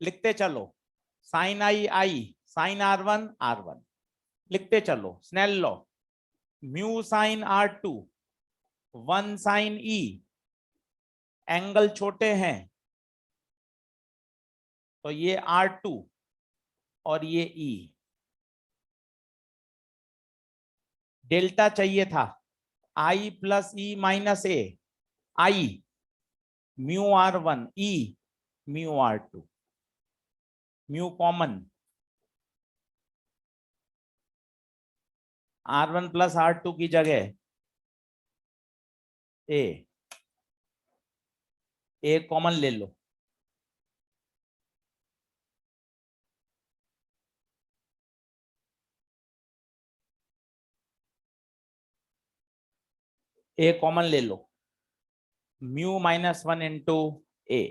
लिखते चलो। साइन आई आई साइन R1 R1, लिखते चलो। Snell law mu sine R2 1 sine e, angle छोटे हैं तो ये R2 और ये E। डेल्टा चाहिए था I plus e minus A, I mu R1 E mu R2, mu common R1 plus R2 की जगह ए कॉमन ले लो। ए कॉमन ले लो, म्यू माइनस 1 इंटू ए।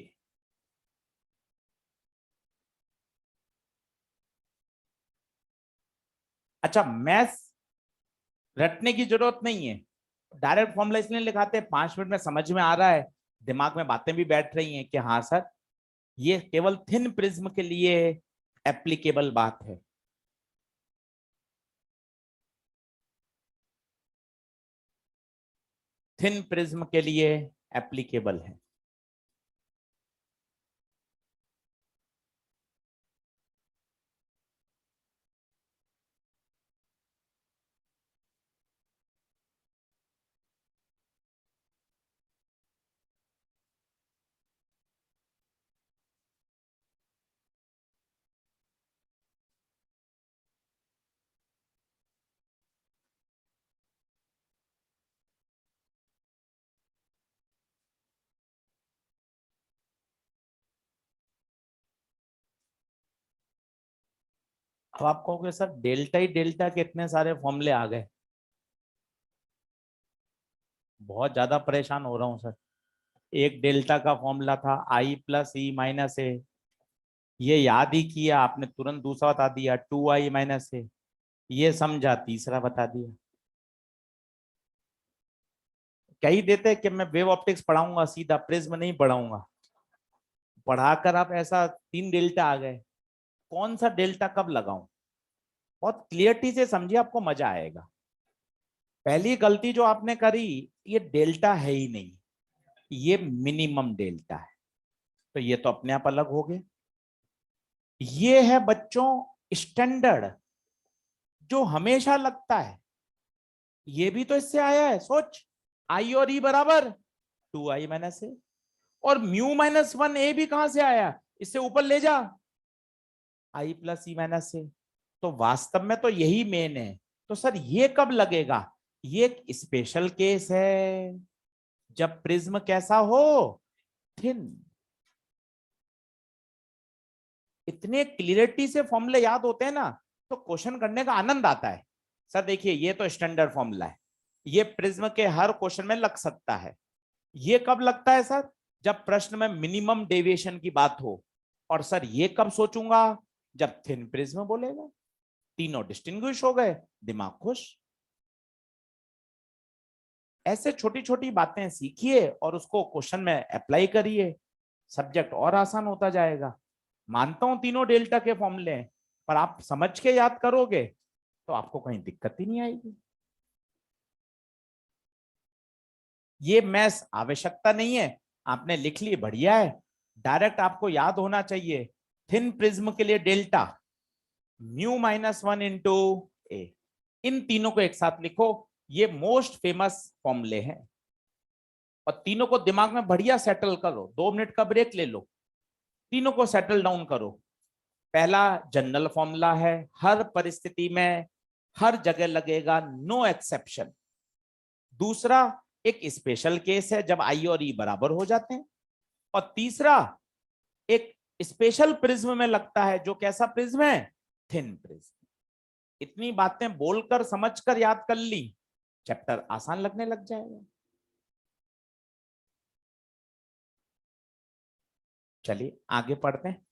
अच्छा, मैथ्स रटने की जरूरत नहीं है, डायरेक्ट फॉर्मूला इसलिए लिखाते हैं 5 मिनट में समझ में आ रहा है, दिमाग में बातें भी बैठ रही हैं कि हाँ सर ये केवल थिन प्रिज्म के लिए एप्लीकेबल बात है। थिन प्रिज्म के लिए एप्लीकेबल है। अब आप कहोगे सर डेल्टा ही डेल्टा के इतने सारे फॉर्मूले आ गए, बहुत ज्यादा परेशान हो रहा हूं सर। एक डेल्टा का फॉर्मूला था आई प्लस ई माइनस ए, ये याद ही किया आपने, तुरंत दूसरा बता दिया 2i माइनस ए, ये समझा, तीसरा बता दिया। कही देते कि मैं वेव ऑप्टिक्स पढ़ाऊंगा, सीधा प्रिज्म नहीं पढ़ाऊंगा। पढ़ाकर आप ऐसा 3 डेल्टा आ गए, कौन सा डेल्टा कब लगाऊं? बहुत क्लियरिटी से समझिए, आपको मजा आएगा। पहली गलती जो आपने करी, ये डेल्टा है ही नहीं, ये मिनिमम डेल्टा है, तो ये तो अपने आप अलग हो गए। ये है बच्चों स्टैंडर्ड, जो हमेशा लगता है, ये भी तो इससे आया है। सोच, आई और ई बराबर 2i माइनस ए, और म्यू माइनस 1 ए भी कहां से आया? इससे ऊपर ले जा, आई प्लस ई माइनस ए। तो वास्तव में तो यही मेन है। तो सर ये कब लगेगा? ये एक स्पेशल केस है, जब प्रिज्म कैसा हो? थिन। इतने क्लियरिटी से फॉर्मूले याद होते हैं ना, तो क्वेश्चन करने का आनंद आता है। सर देखिए ये तो स्टैंडर्ड फॉर्मूला है, ये प्रिज्म के हर क्वेश्चन में लग सकता है। ये कब लगता है सर? जब प्रश्न में मिनिमम डेविएशन की बात हो। और सर ये कब सोचूंगा? जब थिन प्रिज्म बोलेगा। तीनों डिस्टिंग्विश हो गए, दिमाग खुश। ऐसे छोटी छोटी बातें सीखिए और उसको क्वेश्चन में अप्लाई करिए, सब्जेक्ट और आसान होता जाएगा। मानता हूं तीनों डेल्टा के फॉर्मूले हैं, पर आप समझ के याद करोगे तो आपको कहीं दिक्कत ही नहीं आएगी। ये मैथ्स आवश्यकता नहीं है, आपने लिख ली बढ़िया है। डायरेक्ट आपको याद होना चाहिए, थिन प्रिज्म के लिए डेल्टा म्यू माइनस 1 इंटू ए। इन तीनों को एक साथ लिखो, ये मोस्ट फेमस फॉर्मूले हैं और तीनों को दिमाग में बढ़िया सेटल करो। 2 मिनट का ब्रेक ले लो, तीनों को सेटल डाउन करो। पहला जनरल फॉर्मूला है, हर परिस्थिति में हर जगह लगेगा, नो एक्सेप्शन। दूसरा एक स्पेशल केस है जब आई और ई बराबर हो जाते हैं। और तीसरा एक स्पेशल प्रिज्म में लगता है, जो कैसा प्रिज्म है? Thin prism. इतनी बातें बोलकर समझकर याद कर ली, चैप्टर आसान लगने लग जाएगा। चलिए आगे पढ़ते हैं।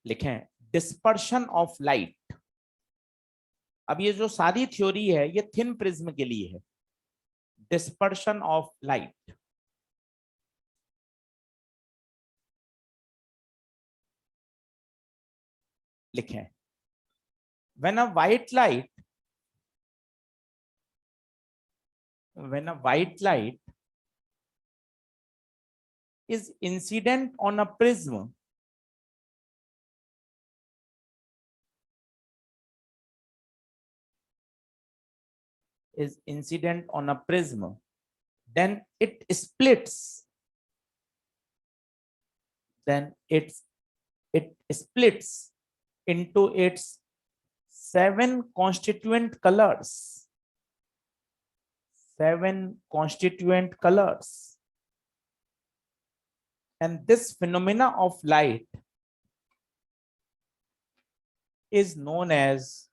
लिखें डिस्पर्शन ऑफ लाइट। अब ये जो सारी थ्योरी है ये थिन प्रिज्म के लिए है। डिस्पर्शन ऑफ लाइट, लिखें when a white light is incident on a prism, then it splits, it splits into its 7 constituent colors. 7 constituent colors. And this phenomena of light is known as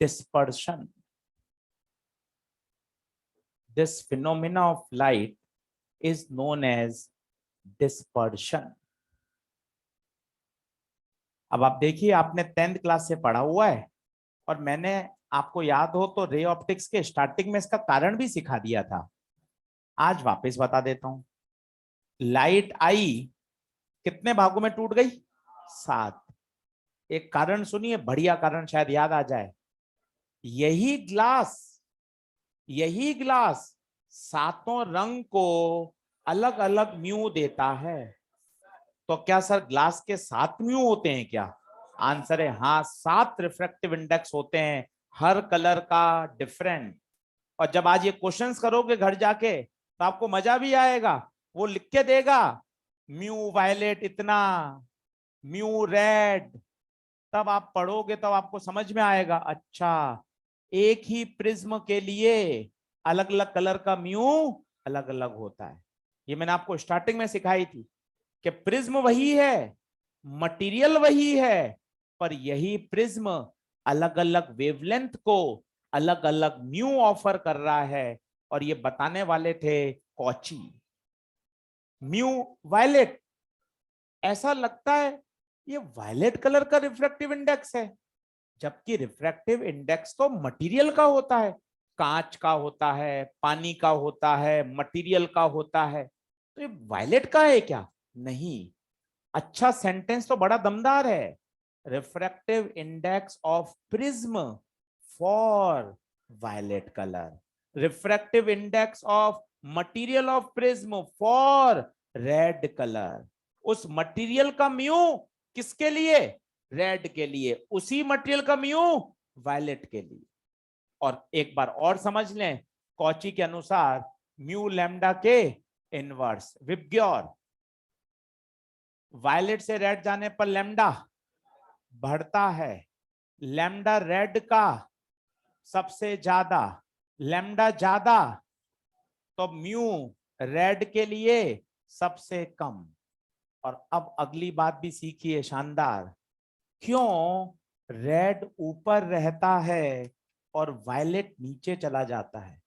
dispersion. This phenomena of light is known as dispersion. अब आप देखिए, आपने 10th class से पढ़ा हुआ है और मैंने आपको याद हो तो रे ऑप्टिक्स के स्टार्टिंग में इसका कारण भी सिखा दिया था। आज वापस बता देता हूं। लाइट आई कितने भागों में टूट गई? 7। एक कारण सुनिए, बढ़िया कारण, शायद याद आ जाए। यही ग्लास 7 रंग को अलग अलग म्यू देता है। तो क्या सर ग्लास के 7 म्यू होते हैं क्या? आंसर है हाँ, 7 रिफ्रैक्टिव इंडेक्स होते हैं, हर कलर का डिफरेंट। और जब आज ये क्वेश्चंस करोगे घर जाके तो आपको मजा भी आएगा। वो लिख के देगा म्यू वायलेट इतना, म्यू रेड। तब आप पढ़ोगे तब आपको समझ में आएगा, अच्छा एक ही प्रिज्म के लिए अलग अलग कलर का म्यू अलग अलग होता है। ये मैंने आपको स्टार्टिंग में सिखाई थी कि प्रिज्म वही है, मटेरियल वही है, पर यही प्रिज्म अलग अलग वेवलेंथ को अलग अलग म्यू ऑफर कर रहा है। और ये बताने वाले थे कॉची। म्यू वायलेट, ऐसा लगता है ये वायलेट कलर का रिफ्रैक्टिव इंडेक्स है, जबकि रिफ्रैक्टिव इंडेक्स तो मटेरियल का होता है, कांच का होता है, पानी का होता है, मटेरियल का होता है। तो ये वायलेट का है क्या? नहीं। अच्छा सेंटेंस तो बड़ा दमदार है, refractive index of prism for violet colour, refractive index of material of prism for red colour. उस मटेरियल का म्यू किसके लिए? रेड के लिए। उसी मटेरियल का म्यू वायलेट के लिए। और एक बार और समझ लें, कॉची के अनुसार म्यू लैम्डा के इनवर्स। विबग्योर, वायलेट से रेड जाने पर लैम्डा बढ़ता है, लैम्डा रेड का सबसे ज्यादा, लैम्डा ज्यादा तो म्यू रेड के लिए सबसे कम। और अब अगली बात भी सीखिए शानदार, क्यों रेड ऊपर रहता है और वायलेट नीचे चला जाता है?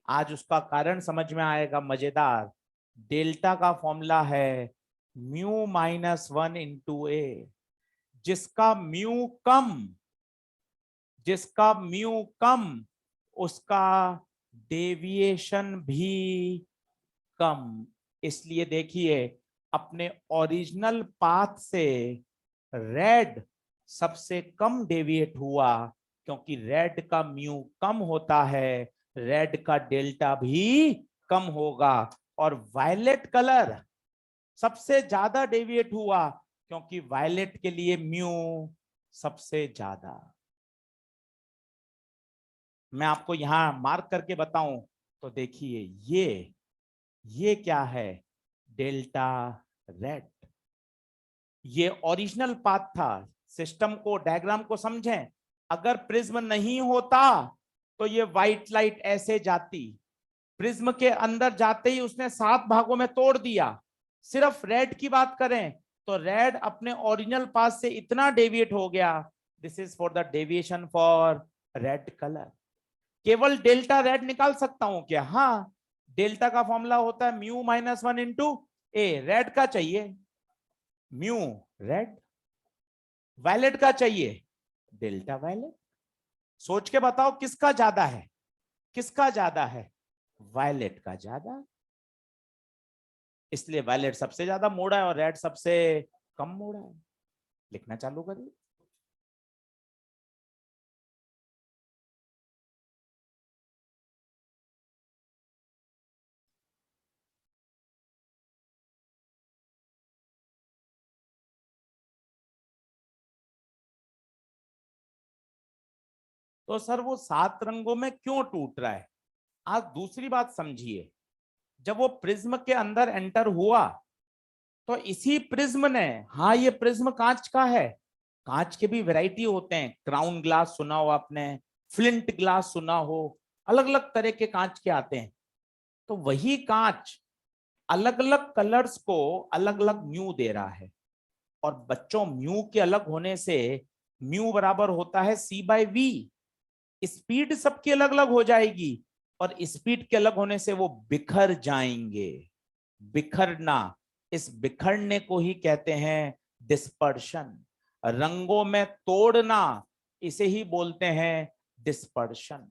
आज उसका कारण समझ में आएगा, मजेदार। डेल्टा का फॉर्मूला है म्यू माइनस 1 इंटू ए। जिसका म्यू कम उसका डेविएशन भी कम। इसलिए देखिए, अपने ओरिजिनल पाथ से रेड सबसे कम डेविएट हुआ, क्योंकि रेड का म्यू कम होता है, रेड का डेल्टा भी कम होगा। और वायलेट कलर सबसे ज्यादा डेविएट हुआ, क्योंकि वायलेट के लिए म्यू सबसे ज्यादा। मैं आपको यहां मार्क करके बताऊं तो देखिए ये क्या है, डेल्टा रेड। ये ओरिजिनल पाथ था। सिस्टम को, डायग्राम को समझें, अगर प्रिज्म नहीं होता तो ये व्हाइट लाइट ऐसे जाती, प्रिज्म के अंदर जाते ही उसने 7 भागों में तोड़ दिया। सिर्फ रेड की बात करें तो रेड अपने ओरिजिनल पाथ से इतना डेविएट हो गया। This is for the deviation for red colour. केवल डेल्टा रेड निकाल सकता हूं क्या? हाँ, डेल्टा का फॉर्मूला होता है म्यू -1 इंटू ए। रेड का चाहिए म्यू रेड, वायलेट का चाहिए डेल्टा वायलेट। सोच के बताओ किसका ज्यादा है, किसका ज्यादा है? वायलेट का ज्यादा। इसलिए वायलेट सबसे ज्यादा मोड़ा है और रेड सबसे कम मोड़ा है। लिखना चालू करिए। तो सर वो 7 रंगों में क्यों टूट रहा है? आज दूसरी बात समझिए, जब वो प्रिज्म के अंदर एंटर हुआ तो इसी प्रिज्म ने, हाँ ये प्रिज्म कांच का है, कांच के भी वैरायटी होते हैं, क्राउन ग्लास सुना हो आपने, फ्लिंट ग्लास सुना हो, अलग अलग तरह के कांच के आते हैं। तो वही कांच अलग अलग कलर्स को अलग अलग म्यू दे रहा है। और बच्चों, म्यू के अलग होने से म्यू बराबर होता है C/V। स्पीड सबकी अलग अलग हो जाएगी और स्पीड के अलग होने से वो बिखर जाएंगे। बिखरना, इस बिखरने को ही कहते हैं डिस्पर्शन। रंगों में तोड़ना, इसे ही बोलते हैं डिस्पर्शन।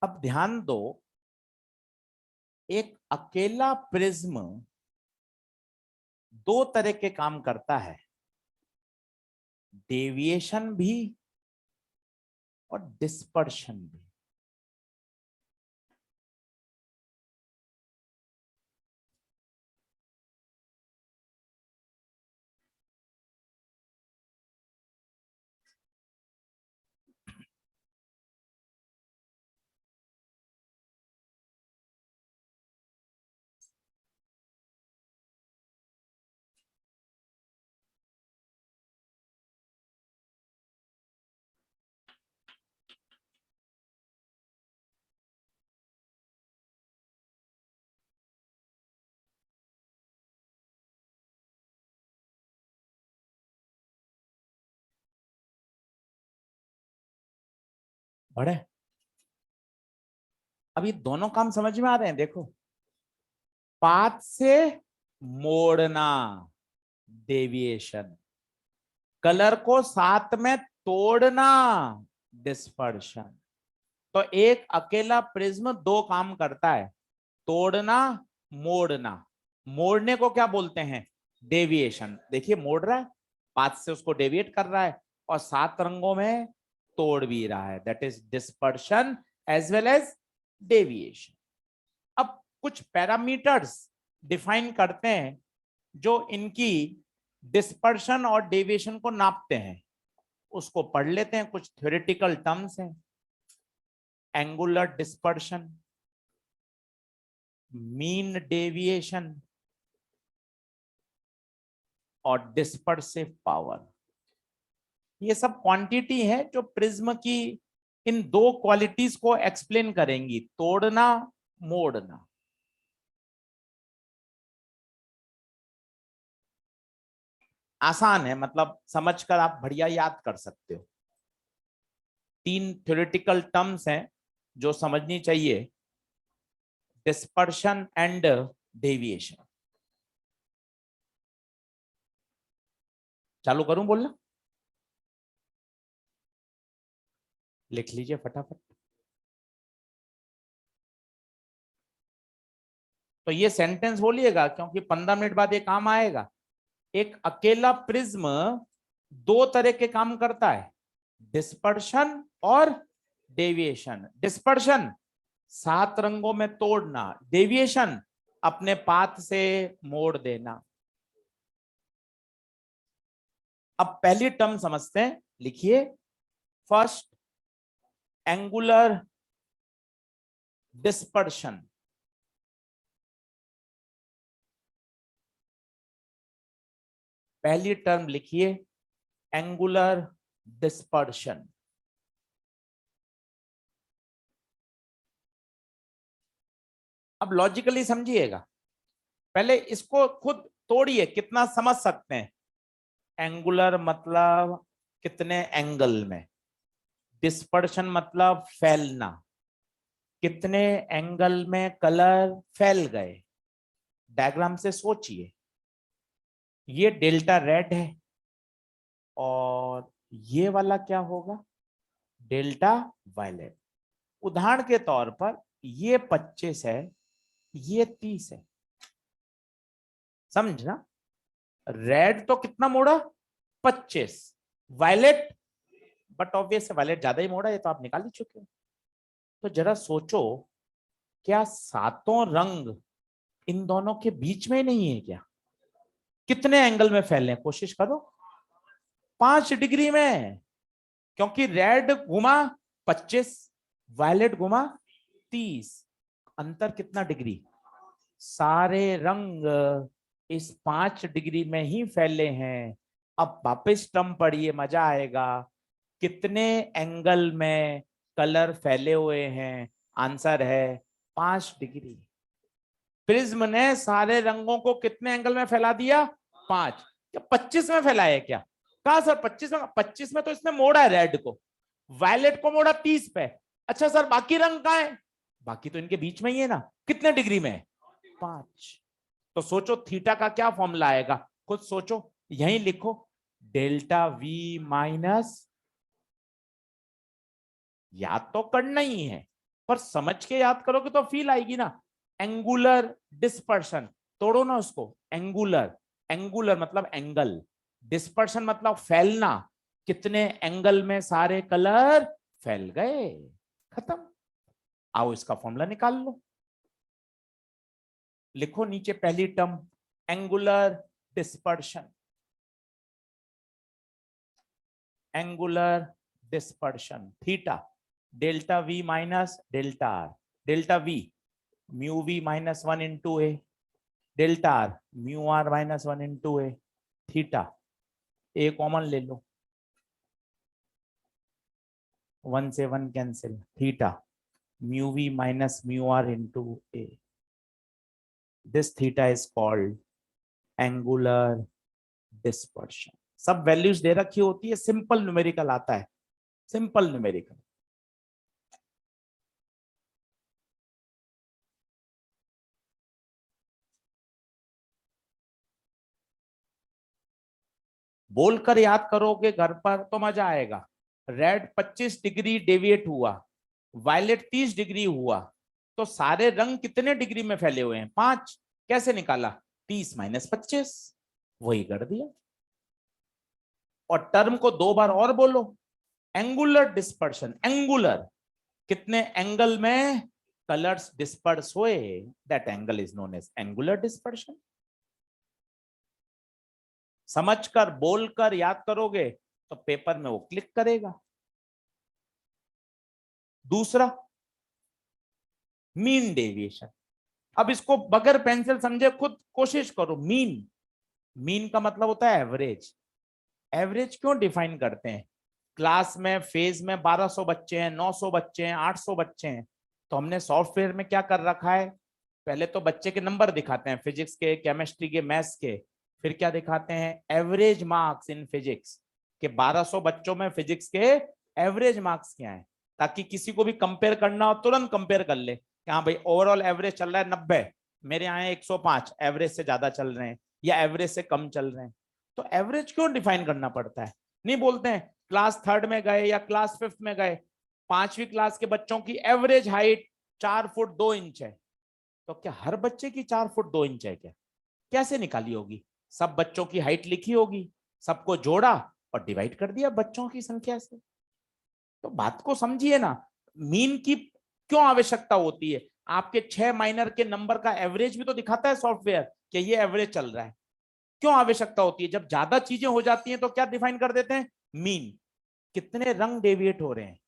अब ध्यान दो, एक अकेला प्रिज्म 2 तरह के काम करता है, डेविएशन भी और डिस्पर्शन भी। बड़े, अब ये दोनों काम समझ में आ रहे हैं? देखो, पाथ से मोड़ना डेविएशन, कलर को साथ में तोड़ना डिस्पर्शन। तो एक अकेला प्रिज्म 2 काम करता है, तोड़ना, मोड़ना। मोड़ने को क्या बोलते हैं? डेविएशन। देखिए मोड़ रहा है, पाथ से उसको डेविएट कर रहा है और 7 रंगों में तोड़ भी रहा है, that is dispersion as well as deviation. अब कुछ पैरामीटर्स डिफाइन करते हैं जो इनकी डिस्पर्शन और डेविएशन को नापते हैं, उसको पढ़ लेते हैं। कुछ थ्योरेटिकल टर्म्स हैं, एंगुलर डिस्पर्शन, मीन डेविएशन और डिस्पर्सिव पावर। ये सब क्वांटिटी है जो प्रिज्म की इन 2 क्वालिटीज को एक्सप्लेन करेंगी, तोड़ना, मोड़ना। आसान है, मतलब समझकर आप बढ़िया याद कर सकते हो। 3 थ्योरेटिकल टर्म्स हैं जो समझनी चाहिए, डिस्पर्शन एंड डेविएशन। चालू करूं बोलना? लिख लीजिए फटाफट। तो ये सेंटेंस बोलिएगा क्योंकि 15 मिनट बाद ये काम आएगा। एक अकेला प्रिज्म दो तरह के काम करता है, डिस्पर्शन और डेविएशन। डिस्पर्शन 7 रंगों में तोड़ना, डेविएशन अपने पाथ से मोड़ देना। अब पहली टर्म समझते हैं, लिखिए। First, angular dispersion. पहली टर्म लिखिए, एंगुलर डिस्पर्शन। अब लॉजिकली समझिएगा, पहले इसको खुद तोड़िए, कितना समझ सकते हैं। एंगुलर मतलब कितने एंगल में, डिस्पर्शन मतलब फैलना, कितने एंगल में कलर फैल गए। डायग्राम से सोचिए, ये डेल्टा रेड है और ये वाला क्या होगा, डेल्टा वायलेट। उदाहरण के तौर पर ये 25 है, ये 30 है, समझना। रेड तो कितना मोड़ा, 25। वायलेट, बट ऑब्वियस वायलेट ज्यादा ही मोड़ा, ये तो आप निकाल ही चुके हो। तो जरा सोचो, क्या सातों रंग इन दोनों के बीच में नहीं है क्या? कितने एंगल में फैलने, कोशिश करो। 5 डिग्री में, क्योंकि रेड घुमा 25, वायलेट घुमा 30। अंतर कितना डिग्री? सारे रंग इस 5 डिग्री में ही फैले हैं। अब वापस टर्म पढ़िए, मजा आएगा। कितने एंगल में कलर फैले हुए हैं? आंसर है 5 डिग्री। प्रिज्म ने सारे रंगों को कितने एंगल में फैला दिया? 5। क्या 25 में फैलाया क्या? कहा सर 25 में? 25 में तो इसने मोड़ा है रेड को, वायलेट को मोड़ा 30 पे। अच्छा सर बाकी रंग कहाँ है? बाकी तो इनके बीच में ही है ना। कितने डिग्री में? 5। तो सोचो थीटा का क्या फॉर्मूला आएगा, खुद सोचो, यहीं लिखो, डेल्टा वी माइनस, याद तो करना ही है पर समझ के याद करोगे तो फील आएगी ना। एंगुलर डिस्पर्शन, तोड़ो ना उसको। एंगुलर, एंगुलर मतलब एंगल, डिस्पर्शन मतलब फैलना, कितने एंगल में सारे कलर फैल गए, खत्म। आओ इसका फॉर्मूला निकाल लो। लिखो नीचे पहली term, angular dispersion. Angular dispersion theta, delta V minus delta R. Delta V mu we minus 1 into A, delta R mu R minus 1 into A. Theta A common ले लो, 1 से 1 cancel, theta mu we minus mu are into A. This theta is called angular dispersion. सब values दे रखी होती है, simple numerical आता है, सिंपल न्यूमेरिकल। बोलकर याद करोगे घर पर तो मजा आएगा। रेड 25 डिग्री डेविएट हुआ, वायलेट 30 डिग्री हुआ, तो सारे रंग कितने डिग्री में फैले हुए हैं? 5। कैसे निकाला? 30 माइनस 25, वही कर दिया। और टर्म को 2 बार और बोलो, एंगुलर डिस्पर्शन। एंगुलर, कितने एंगल में कलर्स डिस्पर्स हुए, that angle is known as angular dispersion. समझकर बोलकर याद करोगे तो पेपर में वो क्लिक करेगा। दूसरा, मीन डेविएशन। अब इसको बगैर पेंसिल समझे खुद कोशिश करो। मीन, मीन का मतलब होता है एवरेज। एवरेज क्यों डिफाइन करते हैं? क्लास में फेज में 1200 बच्चे हैं, 900 बच्चे हैं, 800 बच्चे हैं, तो हमने सॉफ्टवेयर में क्या कर रखा है, पहले तो बच्चे के नंबर दिखाते हैं, फिजिक्स के, केमिस्ट्री के, मैथ्स के, फिर क्या दिखाते हैं, एवरेज मार्क्स इन फिजिक्स, के 1200 बच्चों में फिजिक्स के एवरेज मार्क्स क्या है, ताकि किसी को भी कंपेयर करना हो तुरंत कंपेयर कर ले। हाँ भाई ओवरऑल एवरेज चल रहा है 90, मेरे यहाँ 105, एवरेज से ज्यादा चल रहे हैं या एवरेज से कम चल रहे हैं। तो एवरेज क्यों डिफाइन करना पड़ता है? नहीं बोलते हैं क्लास 3rd में गए या क्लास 5th में गए, 5वीं क्लास के बच्चों की एवरेज हाइट 4 फुट 2 इंच है, तो क्या हर बच्चे की 4 फुट 2 इंच है क्या? कैसे निकाली होगी? सब बच्चों की हाइट लिखी होगी, सबको जोड़ा और डिवाइड कर दिया बच्चों की संख्या से। तो बात को समझिए ना, मीन की क्यों आवश्यकता होती है? आपके 6 माइनर के नंबर का एवरेज भी तो दिखाता है सॉफ्टवेयर कि ये एवरेज चल रहा है। क्यों आवश्यकता होती है? जब ज्यादा चीजें हो जाती हैं तो क्या डिफाइन कर देते हैं? मीन। कितने रंग डेविएट हो रहे हैं?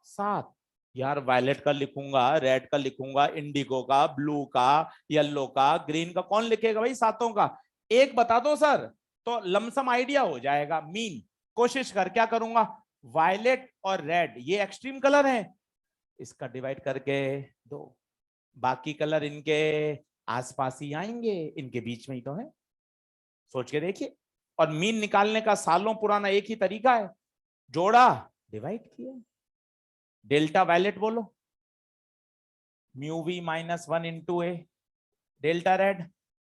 7। यार वायलेट का लिखूंगा, रेड का लिखूंगा, इंडिगो का, ब्लू का, येलो का, ग्रीन का, कौन लिखेगा भाई सातों का? एक बता दो सर, तो लमसम आइडिया हो जाएगा मीन। कोशिश कर, क्या करूंगा, वायलेट और रेड ये एक्सट्रीम कलर है, इसका डिवाइड करके दो, बाकी कलर इनके आसपास ही आएंगे, इनके बीच में ही तो है। सोच के देखिए। और मीन निकालने का सालों पुराना एक ही तरीका है, जोड़ा डिवाइड किया। डेल्टा वायलेट बोलो, mu V -1 × A, delta red,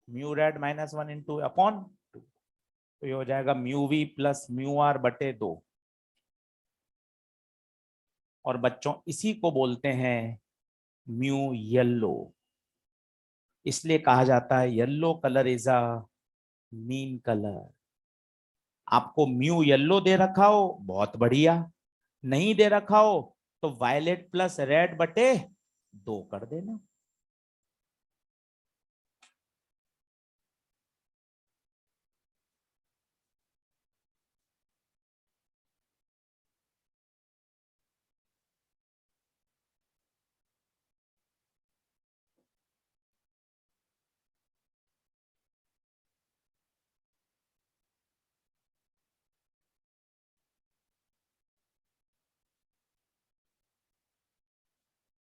mu red -1 × upon 2, तो ये हो जाएगा mu V plus mu R बटे 2। और बच्चों इसी को बोलते हैं म्यू येलो, इसलिए कहा जाता है yellow colour is a mean colour. आपको म्यू येलो दे रखा हो बहुत बढ़िया, नहीं दे रखा हो तो वायलेट प्लस रेड बटे 2 कर देना।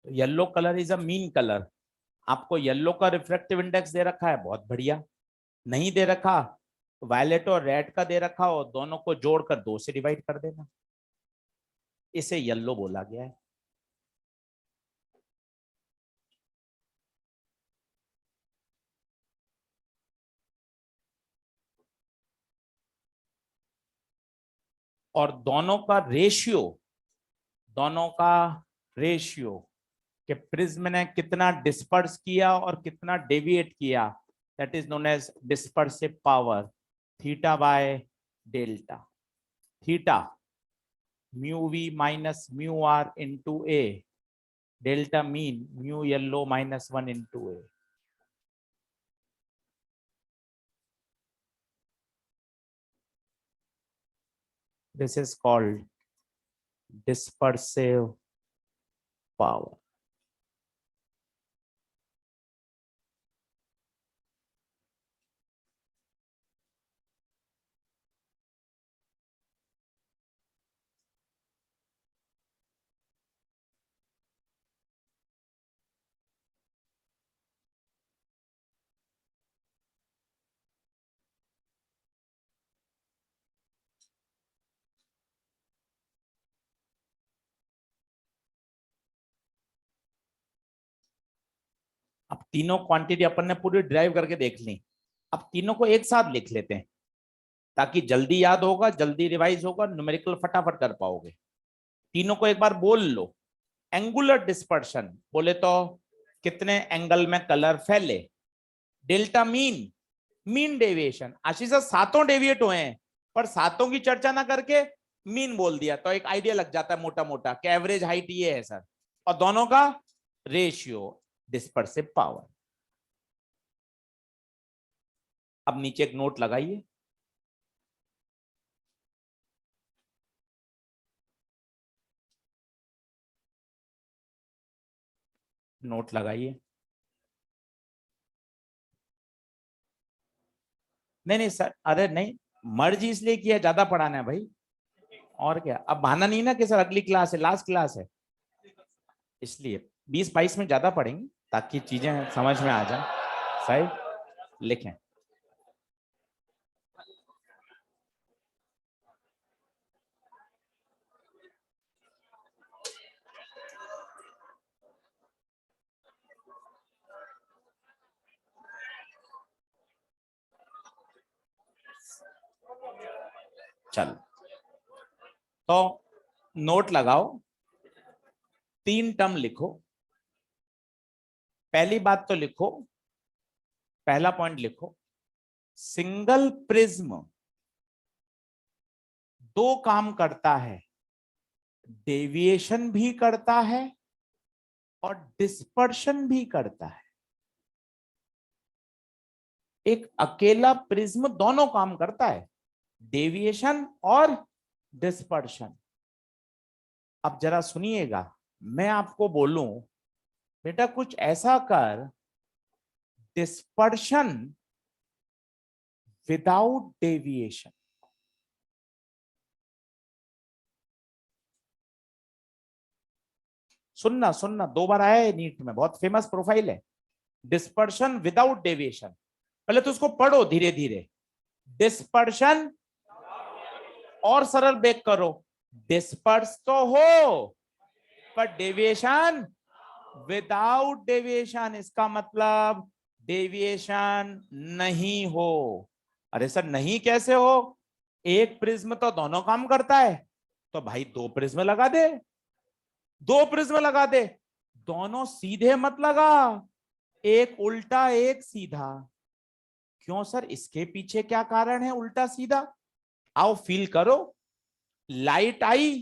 Yellow colour is a mean colour. आपको येलो का रिफ्रैक्टिव इंडेक्स दे रखा है बहुत बढ़िया, नहीं दे रखा तो वायलेट और रेड का दे रखा हो, दोनों को जोड़कर 2 से डिवाइड कर देना, इसे येलो बोला गया है। और दोनों का रेशियो कि प्रिज्म ने कितना डिस्पर्स किया और कितना डेविएट किया, that is known as dispersive power, theta by delta. Theta mu we minus mu are into A, delta mean mu yellow -1 × A. This is called dispersive power। अब तीनों quantity अपन ने पूरी ड्राइव करके देख ली, अब तीनों को एक साथ लिख लेते हैं ताकि जल्दी याद होगा, जल्दी रिवाइज होगा, न्यूमेरिकल फटाफट कर पाओगे। तीनों को एक बार बोल लो। एंगुलर डिस्पर्शन बोले तो कितने एंगल में कलर फैले, डेल्टा मीन, मीन डेविएशन। आशीष सर सातों डेविएट हुए हैं, पर सातों की चर्चा ना करके मीन बोल दिया तो एक आइडिया लग जाता है मोटा मोटा कि एवरेज हाइट ये है सर, और दोनों का रेशियो डिस्पर्सिव पावर। अब नीचे एक नोट लगाइए, नोट लगाइए। नहीं नहीं सर, अरे नहीं, मर्ज इसलिए किया ज्यादा पढ़ाना है भाई, और क्या। अब बहाना नहीं ना कि सर अगली क्लास है, लास्ट क्लास है, इसलिए 20-22 में ज्यादा पढ़ेंगे ताकि चीजें समझ में आ जाए। सही लिखें। चल, तो नोट लगाओ, 3 टर्म लिखो। पहली बात तो लिखो, पहला पॉइंट लिखो, सिंगल प्रिज्म 2 काम करता है, डेविएशन भी करता है और डिस्पर्शन भी करता है। एक अकेला प्रिज्म दोनों काम करता है, डेविएशन और डिस्पर्शन। अब जरा सुनिएगा, मैं आपको बोलूं बेटा कुछ ऐसा कर, डिस्पर्शन विदाउट डेविएशन। सुनना सुनना, 2 बार आया है नीट में, बहुत फेमस प्रोफाइल है, डिस्पर्शन विदाउट डेविएशन। पहले तो उसको पढ़ो धीरे धीरे, डिस्पर्शन, और सरल ब्रेक करो, डिस्पर्स तो हो पर डेविएशन विदाउट डेविएशन, इसका मतलब डेविएशन नहीं हो। अरे सर नहीं कैसे हो, एक प्रिज्म तो दोनों काम करता है, तो भाई 2 प्रिज्म लगा दे, 2 प्रिज्म लगा दे, दोनों सीधे मत लगा, एक उल्टा एक सीधा। क्यों सर, इसके पीछे क्या कारण है उल्टा सीधा? आओ फील करो, लाइट आई,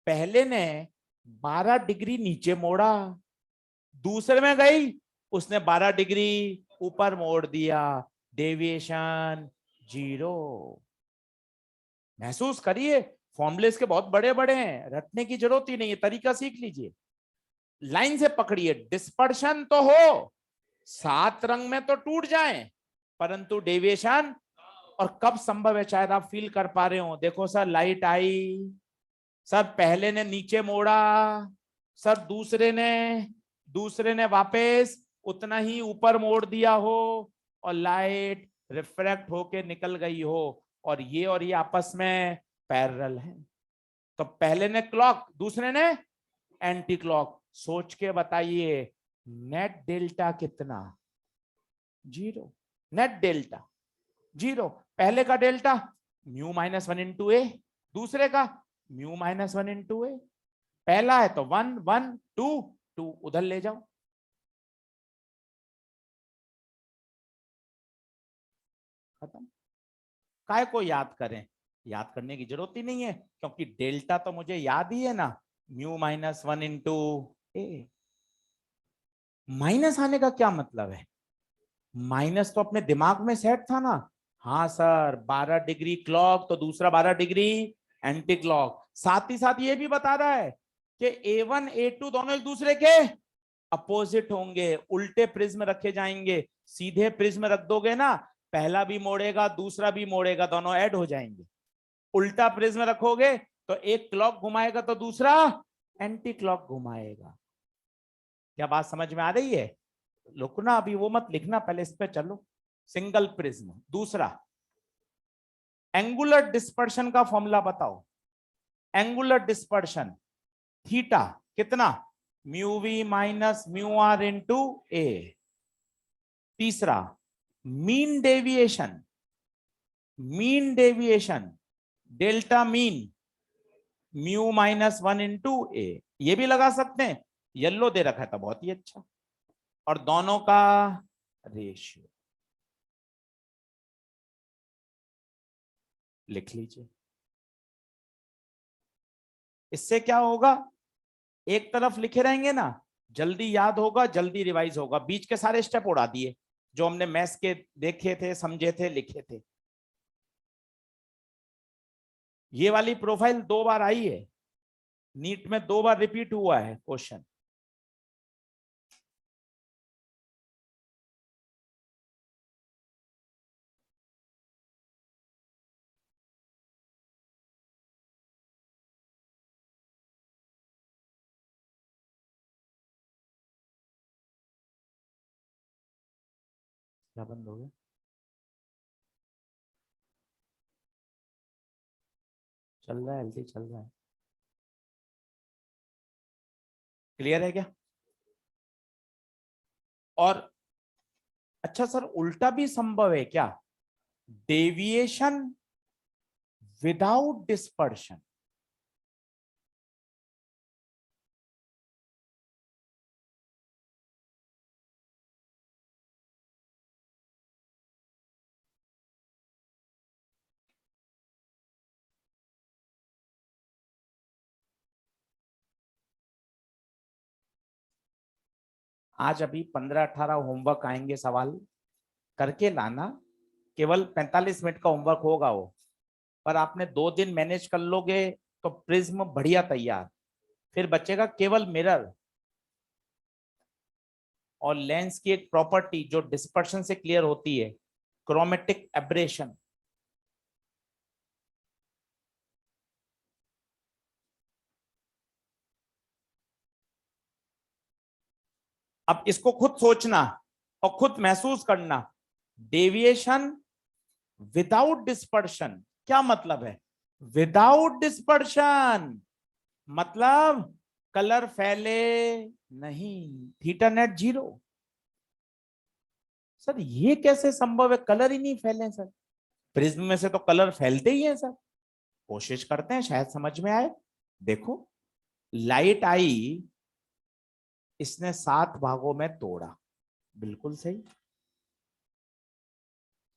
पहले ने 12 डिग्री नीचे मोड़ा, दूसरे में गई, उसने 12 डिग्री ऊपर मोड़ दिया, डेविएशन 0। महसूस करिए, फॉर्मूले इसके बहुत बड़े बड़े हैं, रटने की जरूरत ही नहीं है, तरीका सीख लीजिए, लाइन से पकड़िए। डिस्पर्शन तो हो, 7 रंग में तो टूट जाए, परंतु डेविएशन, और कब संभव है शायद आप फील कर पा रहे हो, देखो सर लाइट आई, सर पहले ने नीचे मोड़ा, सर दूसरे ने वापस उतना ही ऊपर मोड़ दिया हो, और लाइट रिफ्रैक्ट होके निकल गई हो, और ये आपस में पैरेलल है। तो पहले ने क्लॉक, दूसरे ने एंटी क्लॉक, सोच के बताइए नेट डेल्टा कितना? 0। Net delta 0। पहले का डेल्टा μ-1 इंटू ए, दूसरे का μ-1 इंटू ए। पहला है तो 1 1 2 2, उधर ले जाओ, खत्म। काय को याद करें, याद करने की जरूरत ही नहीं है, क्योंकि डेल्टा तो मुझे याद ही है ना, μ-1 इंटू ए। माइनस आने का क्या मतलब है? माइनस तो अपने दिमाग में सेट था ना, हाँ सर 12 डिग्री क्लॉक तो दूसरा 12 डिग्री एंटी क्लॉक, साथ ही साथ ये भी बता रहा है कि A1 A2 दोनों एक दूसरे के अपोजिट होंगे, उल्टे प्रिज्म रखे जाएंगे। सीधे प्रिज्म रख दोगे ना, पहला भी मोड़ेगा दूसरा भी मोड़ेगा, दोनों ऐड हो जाएंगे। उल्टा प्रिज्म रखोगे तो एक क्लॉक घुमाएगा तो दूसरा एंटी क्लॉक घुमाएगा। क्या बात समझ में आ रही है? रुकना, अभी वो मत लिखना, पहले इस पे चलो। Single prism. दूसरा, एंगुलर डिस्पर्शन का फॉर्मूला बताओ। एंगुलर डिस्पर्शन थीटा कितना? Mu we minus mu are into a. तीसरा, mean deviation, delta mean μ-1 into a, ये भी लगा सकते हैं, येलो दे रखा था बहुत ही अच्छा, और दोनों का रेशियो लिख लीजिए। इससे क्या होगा, एक तरफ लिखे रहेंगे ना, जल्दी याद होगा, जल्दी रिवाइज होगा, बीच के सारे स्टेप उड़ा दिए जो हमने मैथ्स के देखे थे, समझे थे, लिखे थे। ये वाली प्रोफाइल 2 बार आई है नीट में, 2 बार रिपीट हुआ है क्वेश्चन। क्या बंद हो गया? चल रहा है, एलटी चल रहा है, क्लियर है क्या? और अच्छा सर, उल्टा भी संभव है क्या? Deviation without dispersion. आज अभी 15-18 होमवर्क आएंगे, सवाल करके लाना। केवल 45 मिनट का होमवर्क होगा वो, पर आपने 2 दिन मैनेज कर लोगे तो प्रिज्म बढ़िया तैयार। फिर बचेगा केवल मिरर और लेंस की एक प्रॉपर्टी जो डिस्पर्शन से क्लियर होती है, क्रोमेटिक एब्रेशन। अब इसको खुद सोचना और खुद महसूस करना। डेविएशन विदाउट डिस्पर्शन क्या मतलब है? विदाउट डिस्पर्शन मतलब कलर फैले नहीं, थीटा नेट 0। सर ये कैसे संभव है, कलर ही नहीं फैले सर? प्रिज्म में से तो कलर फैलते ही हैं सर। कोशिश करते हैं शायद समझ में आए। देखो, लाइट आई, इसने 7 भागों में तोड़ा, बिल्कुल सही।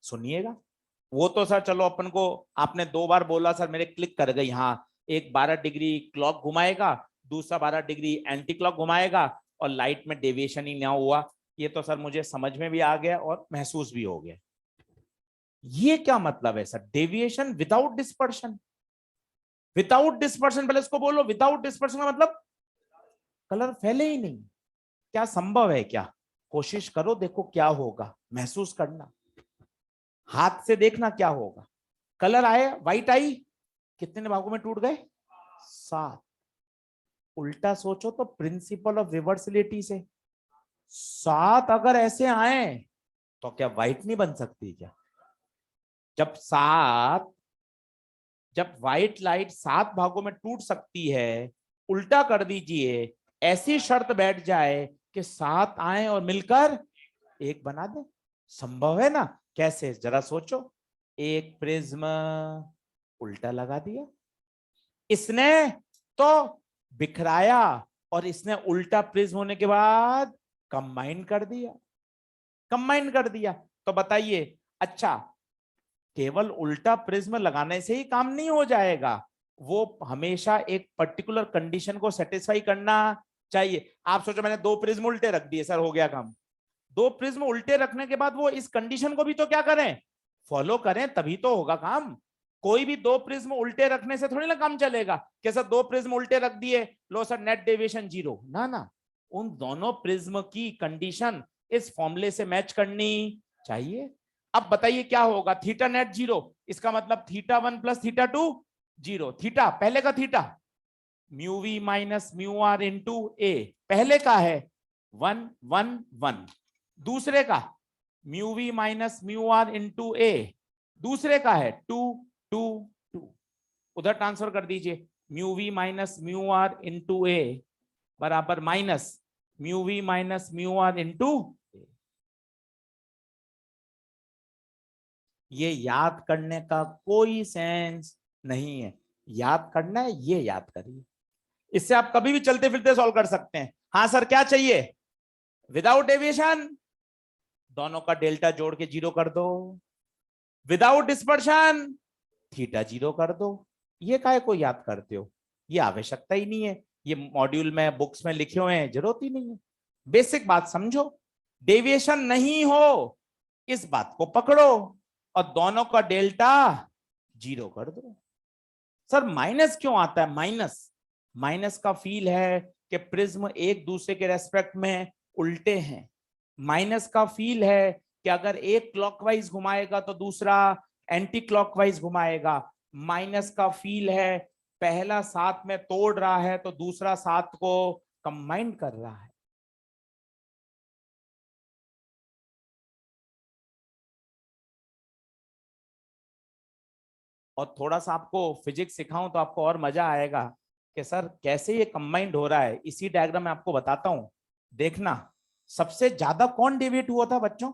सुनिएगा, वो तो सर चलो अपन को, आपने 2 बार बोला सर, मेरे क्लिक कर गई। हाँ, एक 12 डिग्री क्लॉक घुमाएगा, दूसरा 12 डिग्री एंटी क्लॉक घुमाएगा, और लाइट में डेविएशन ही ना हुआ। ये तो सर मुझे समझ में भी आ गया और महसूस भी हो गया। ये क्या मतलब है sir, deviation without dispersion? Without dispersion, पहले इसको बोलो, विदाउट डिस्पर्शन का मतलब कलर फैले ही नहीं। क्या संभव है क्या? कोशिश करो, देखो क्या होगा, महसूस करना, हाथ से देखना क्या होगा। कलर आए, व्हाइट आई, कितने भागों में टूट गए? 7। उल्टा सोचो तो प्रिंसिपल ऑफ रिवर्सिबिलिटी से 7 अगर ऐसे आए तो क्या व्हाइट नहीं बन सकती क्या? जब 7, जब व्हाइट लाइट 7 भागों में टूट सकती है, उल्टा कर दीजिए, ऐसी शर्त बैठ जाए कि 7 आए और मिलकर एक बना दे। संभव है ना? कैसे, जरा सोचो। एक प्रिज्म उल्टा लगा दिया, इसने तो बिखराया, और इसने उल्टा प्रिज्म होने के बाद कंबाइन कर दिया, कंबाइन कर दिया। तो बताइए, अच्छा, केवल उल्टा प्रिज्म लगाने से ही काम नहीं हो जाएगा, वो हमेशा एक पर्टिकुलर कंडीशन को सेटिस्फाई करना चाहिए। आप सोचो मैंने 2 प्रिज्म उल्टे रख दिए, सर हो गया काम? 2 प्रिज्म उल्टे रखने के बाद वो इस कंडीशन को भी तो क्या करें, फॉलो करें, तभी तो होगा काम। कोई भी 2 प्रिज्म उल्टे रखने से थोड़ी ना काम चलेगा कि सर 2 प्रिज्म उल्टे रख दिए, लो सर नेट डेविएशन 0। ना ना, उन दोनों प्रिज्म की कंडीशन इस फॉर्मूले से मैच करनी चाहिए। अब बताइए क्या होगा, थीटा नेट 0, इसका मतलब θ1 + θ2 0। थीटा पहले का theta mu we minus mu are into a, पहले का है 1 1 1, दूसरे का mu we minus mu are into a, दूसरे का है 2 2 2। उधर ट्रांसफर कर दीजिए, mu we minus mu are into a बराबर minus mu we minus mu are into. ये याद करने का कोई सेंस नहीं है, याद करना है ये याद करिए, इससे आप कभी भी चलते फिरते सॉल्व कर सकते हैं। हाँ सर क्या चाहिए, विदाउट डेविएशन दोनों का डेल्टा जोड़ के 0 कर दो, विदाउट डिस्पर्शन थीटा 0 कर दो। ये काहे को याद करते हो, ये आवश्यकता ही नहीं है, ये मॉड्यूल में बुक्स में लिखे हुए हैं, जरूरत ही नहीं है। बेसिक बात समझो, डेविएशन नहीं हो इस बात को पकड़ो, और दोनों का डेल्टा 0 कर दो। सर माइनस क्यों आता है? माइनस, माइनस का फील है कि प्रिज्म एक दूसरे के रेस्पेक्ट में उल्टे हैं। माइनस का फील है कि अगर एक क्लॉकवाइज घुमाएगा तो दूसरा एंटी क्लॉकवाइज घुमाएगा। माइनस का फील है पहला 7 में तोड़ रहा है तो दूसरा 7 को कंबाइन कर रहा है। और थोड़ा सा आपको फिजिक्स सिखाऊं तो आपको और मजा आएगा कि सर कैसे ये कंबाइंड हो रहा है। इसी डायग्राम में आपको बताता हूं, देखना। सबसे ज्यादा कौन डेविएट हुआ था बच्चों?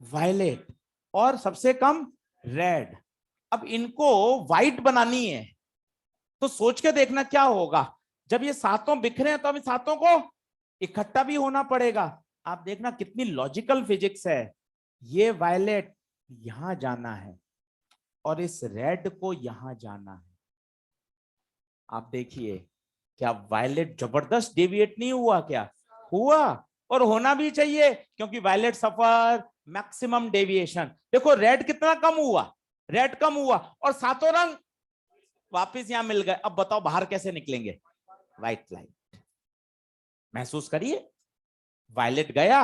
वायलेट। और सबसे कम रेड। अब इनको व्हाइट बनानी है, तो सोच के देखना क्या होगा। जब ये सातों बिखरे हैं तो अब सातों को इकट्ठा भी होना पड़ेगा। आप देखना कितनी लॉजिकल फिजिक्स है। ये वायलेट यहां जाना है और इस रेड को यहां जाना है। आप देखिए, क्या वायलेट जबरदस्त डेविएट नहीं हुआ? क्या हुआ? और होना भी चाहिए, क्योंकि वायलेट सफर मैक्सिमम डेविएशन। देखो रेड कितना कम हुआ, रेड कम हुआ और सातों रंग वापस यहां मिल गए। अब बताओ बाहर कैसे निकलेंगे? White light. महसूस करिए, वायलेट गया,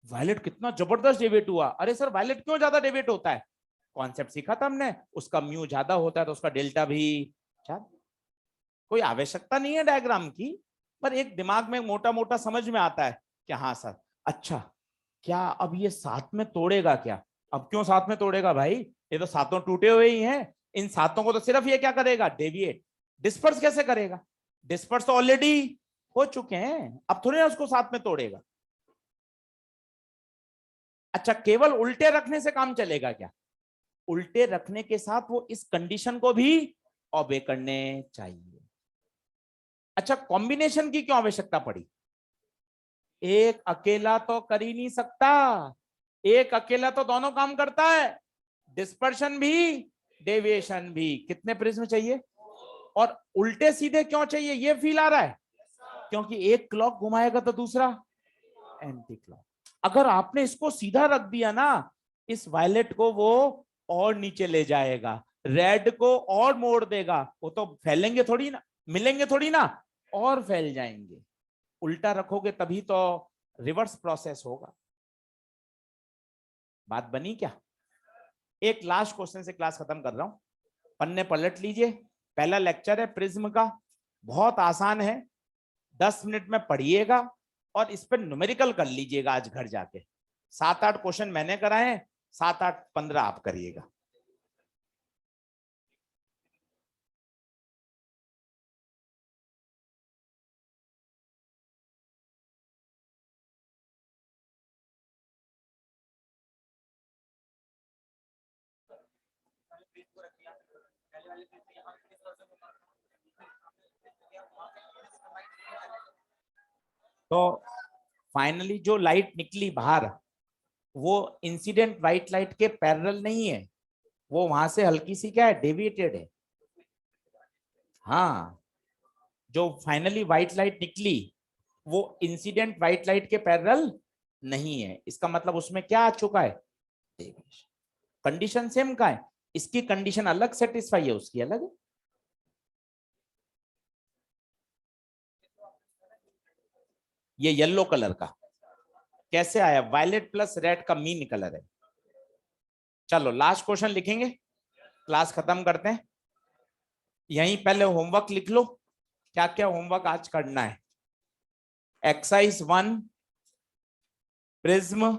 वायलेट कितना जबरदस्त डेविएट हुआ। अरे सर वायलेट क्यों ज्यादा डेविएट होता है? कॉन्सेप्ट सीखा था हमने, उसका म्यू ज्यादा होता है तो उसका डेल्टा भी ज्यादा। कोई आवश्यकता नहीं है डायग्राम की, पर एक दिमाग में मोटा मोटा समझ में आता है कि हाँ सर। अच्छा, क्या अब ये साथ में तोड़ेगा क्या? अब क्यों साथ में तोड़ेगा भाई? ये तो सातों टूटे हुए ही हैं। इन सातों को तो सिर्फ ये क्या करेगा? डेविएट। डिस्पर्स कैसे करेगा? डिस्पर्स तो ऑलरेडी हो चुके हैं, अब थोड़ी ना उसको साथ में तोड़ेगा। अच्छा, केवल उल्टे रखने से काम चलेगा क्या? उल्टे रखने के साथ वो इस कंडीशन को भी ऑबे करने चाहिए। अच्छा, कॉम्बिनेशन की क्यों आवश्यकता पड़ी? एक अकेला तो कर ही नहीं सकता, एक अकेला तो दोनों काम करता है, डिस्पर्शन भी डेविएशन भी। कितने प्रिज्म चाहिए? और उल्टे सीधे क्यों चाहिए? ये फील आ रहा है, क्योंकि एक क्लॉक घुमाएगा तो दूसरा एंटी क्लॉक। अगर आपने इसको सीधा रख दिया ना, इस वायलेट को वो और नीचे ले जाएगा, रेड को और मोड़ देगा। वो तो फैलेंगे थोड़ी ना, मिलेंगे थोड़ी ना, और फैल जाएंगे। उल्टा रखोगे तभी तो रिवर्स प्रोसेस होगा। बात बनी क्या? एक लास्ट क्वेश्चन से क्लास खत्म कर रहा हूं। पन्ने पलट लीजिए, पहला लेक्चर है प्रिज्म का, बहुत आसान है। 10 मिनट में पढ़िएगा और इस पर न्यूमेरिकल कर लीजिएगा आज घर जाके। 7-8 क्वेश्चन मैंने कराए हैं, 7-8-15 आप करिएगा। तो फाइनली जो लाइट निकली बाहर, वो इंसिडेंट व्हाइट लाइट के पैरेलल नहीं है, वो वहां से हल्की सी क्या है? डेविएटेड है। हाँ, जो फाइनली व्हाइट लाइट निकली वो इंसिडेंट व्हाइट लाइट के पैरेलल नहीं है। इसका मतलब उसमें क्या आ चुका है? डेविएशन। कंडीशन सेम का है, इसकी कंडीशन अलग सेटिस्फाई है, उसकी अलग है। ये येलो कलर का कैसे आया? वायलेट प्लस रेड का मीन कलर है। चलो लास्ट क्वेश्चन लिखेंगे, क्लास खत्म करते हैं। यहीं पहले होमवर्क लिख लो, क्या क्या होमवर्क आज करना है। एक्सरसाइज 1 प्रिज्म,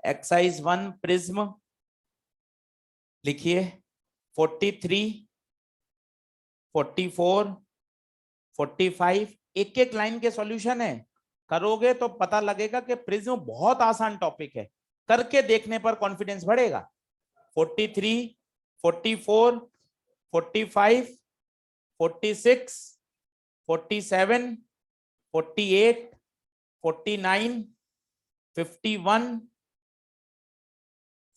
एक्सरसाइज 1 प्रिज्म लिखिए। 43, 44, 45 एक एक लाइन के सॉल्यूशन है। करोगे तो पता लगेगा कि प्रिज्म बहुत आसान टॉपिक है, करके देखने पर कॉन्फिडेंस बढ़ेगा। 43, 44, 45, 46, 47, 48, 49, 51,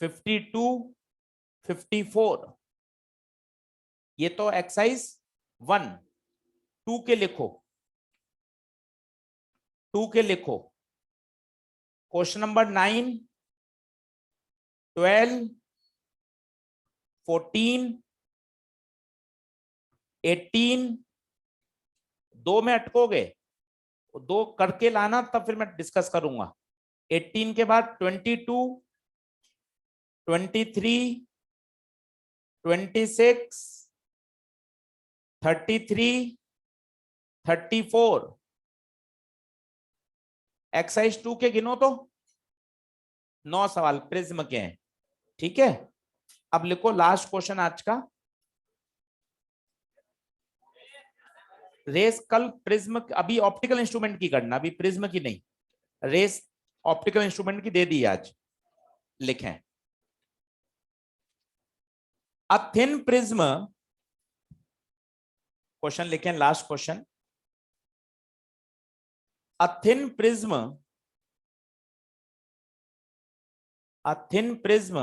52, 54। ये तो एक्सरसाइज 1। 2 के लिखो, 2 के लिखो। Question number 9, 12, 14, 18। 2 में अटकोगे, 2 करके लाना, तब फिर मैं डिस्कस करूंगा। 18 के बाद 22, 23, 26, 33, 34। एक्सरसाइज 2 के गिनो तो 9 सवाल प्रिज्म के हैं, ठीक है। अब लिखो लास्ट क्वेश्चन आज का। रेस कल प्रिज्म, अभी ऑप्टिकल इंस्ट्रूमेंट की करना, अभी प्रिज्म की नहीं। रेस ऑप्टिकल इंस्ट्रूमेंट की दे दी आज, लिखें। अ थिन प्रिज्म, क्वेश्चन लिखें, last question, a thin prism, a thin prism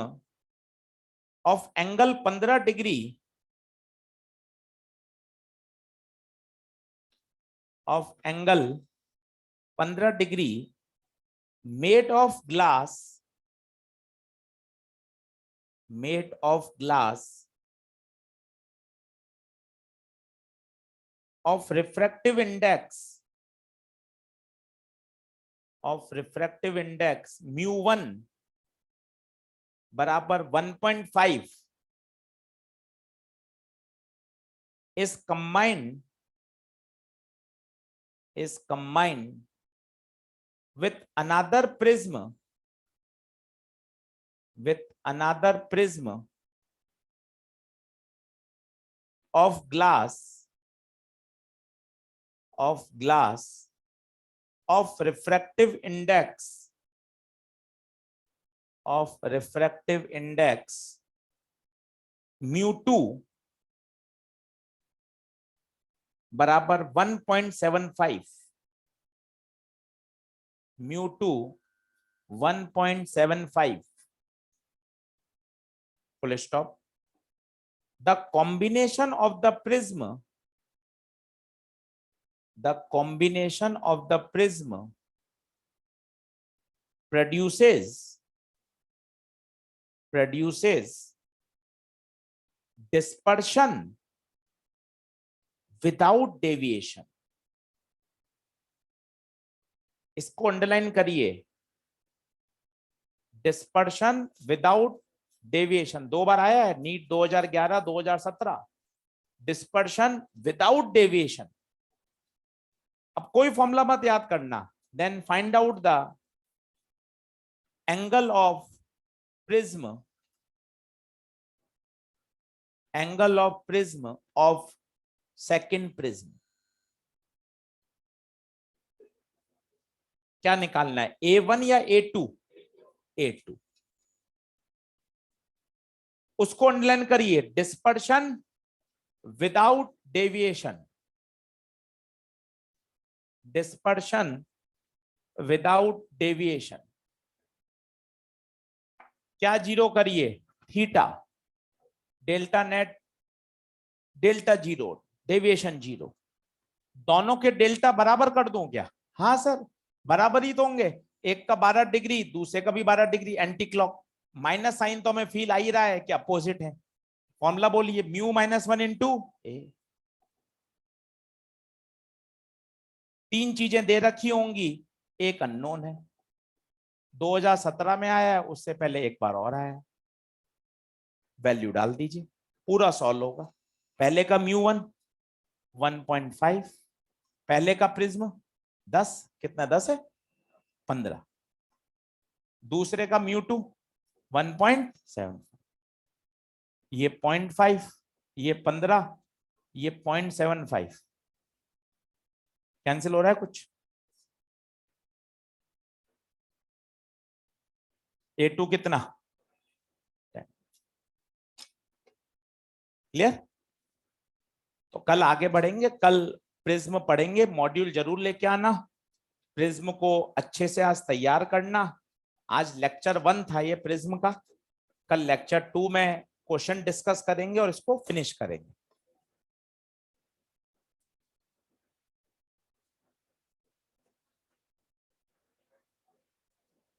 of angle 15 degree of angle 15 degree made of glass of refractive index mu1 बराबर 1.5 is combined with another prism of glass of refractive index mu2 बराबर 1.75, mu2 1.75, full stop. The combination of the prism produces dispersion without deviation. इसको underline करिए, dispersion without deviation, 2 बार आया है, NEET 2011 2017, dispersion without deviation. अब कोई formula मत याद करना, then find out the angle of prism of second prism. क्या निकालना है, A1 या A2? A2। उसको अंडरलाइन करिए, डिस्पर्शन विदाउट डेविएशन, क्या जीरो करिए, theta, delta net, delta zero, deviation zero. दोनों के डेल्टा बराबर कर दूं क्या? हाँ सर, बराबर ही तो होंगे, एक का 12 डिग्री, दूसरे का भी 12 degree, anti clock. Minus sine तो हमें फील आ ही रहा है कि अपोजिट है। फॉर्मूला बोलिए, म्यू -1 इंटू ए। 3 चीजें दे रखी होंगी, एक अननोन है, 2017 में आया है, उससे पहले एक बार और आया है। वैल्यू डाल दीजिए, पूरा सॉल्व होगा। पहले का म्यू1 1.5, पहले का प्रिज्म 10, कितना 10 है 15, दूसरे का म्यू2 1.7, ये 0.5, ये 15, ये 0.75, कैंसिल हो रहा है कुछ? A2 कितना? क्लियर? तो कल आगे बढ़ेंगे, कल प्रिज्म पढ़ेंगे, मॉड्यूल जरूर लेके आना, प्रिज्म को अच्छे से आज तैयार करना। आज लेक्चर 1 था ये प्रिज्म का, कल लेक्चर 2 में क्वेश्चन डिस्कस करेंगे और इसको फिनिश करेंगे।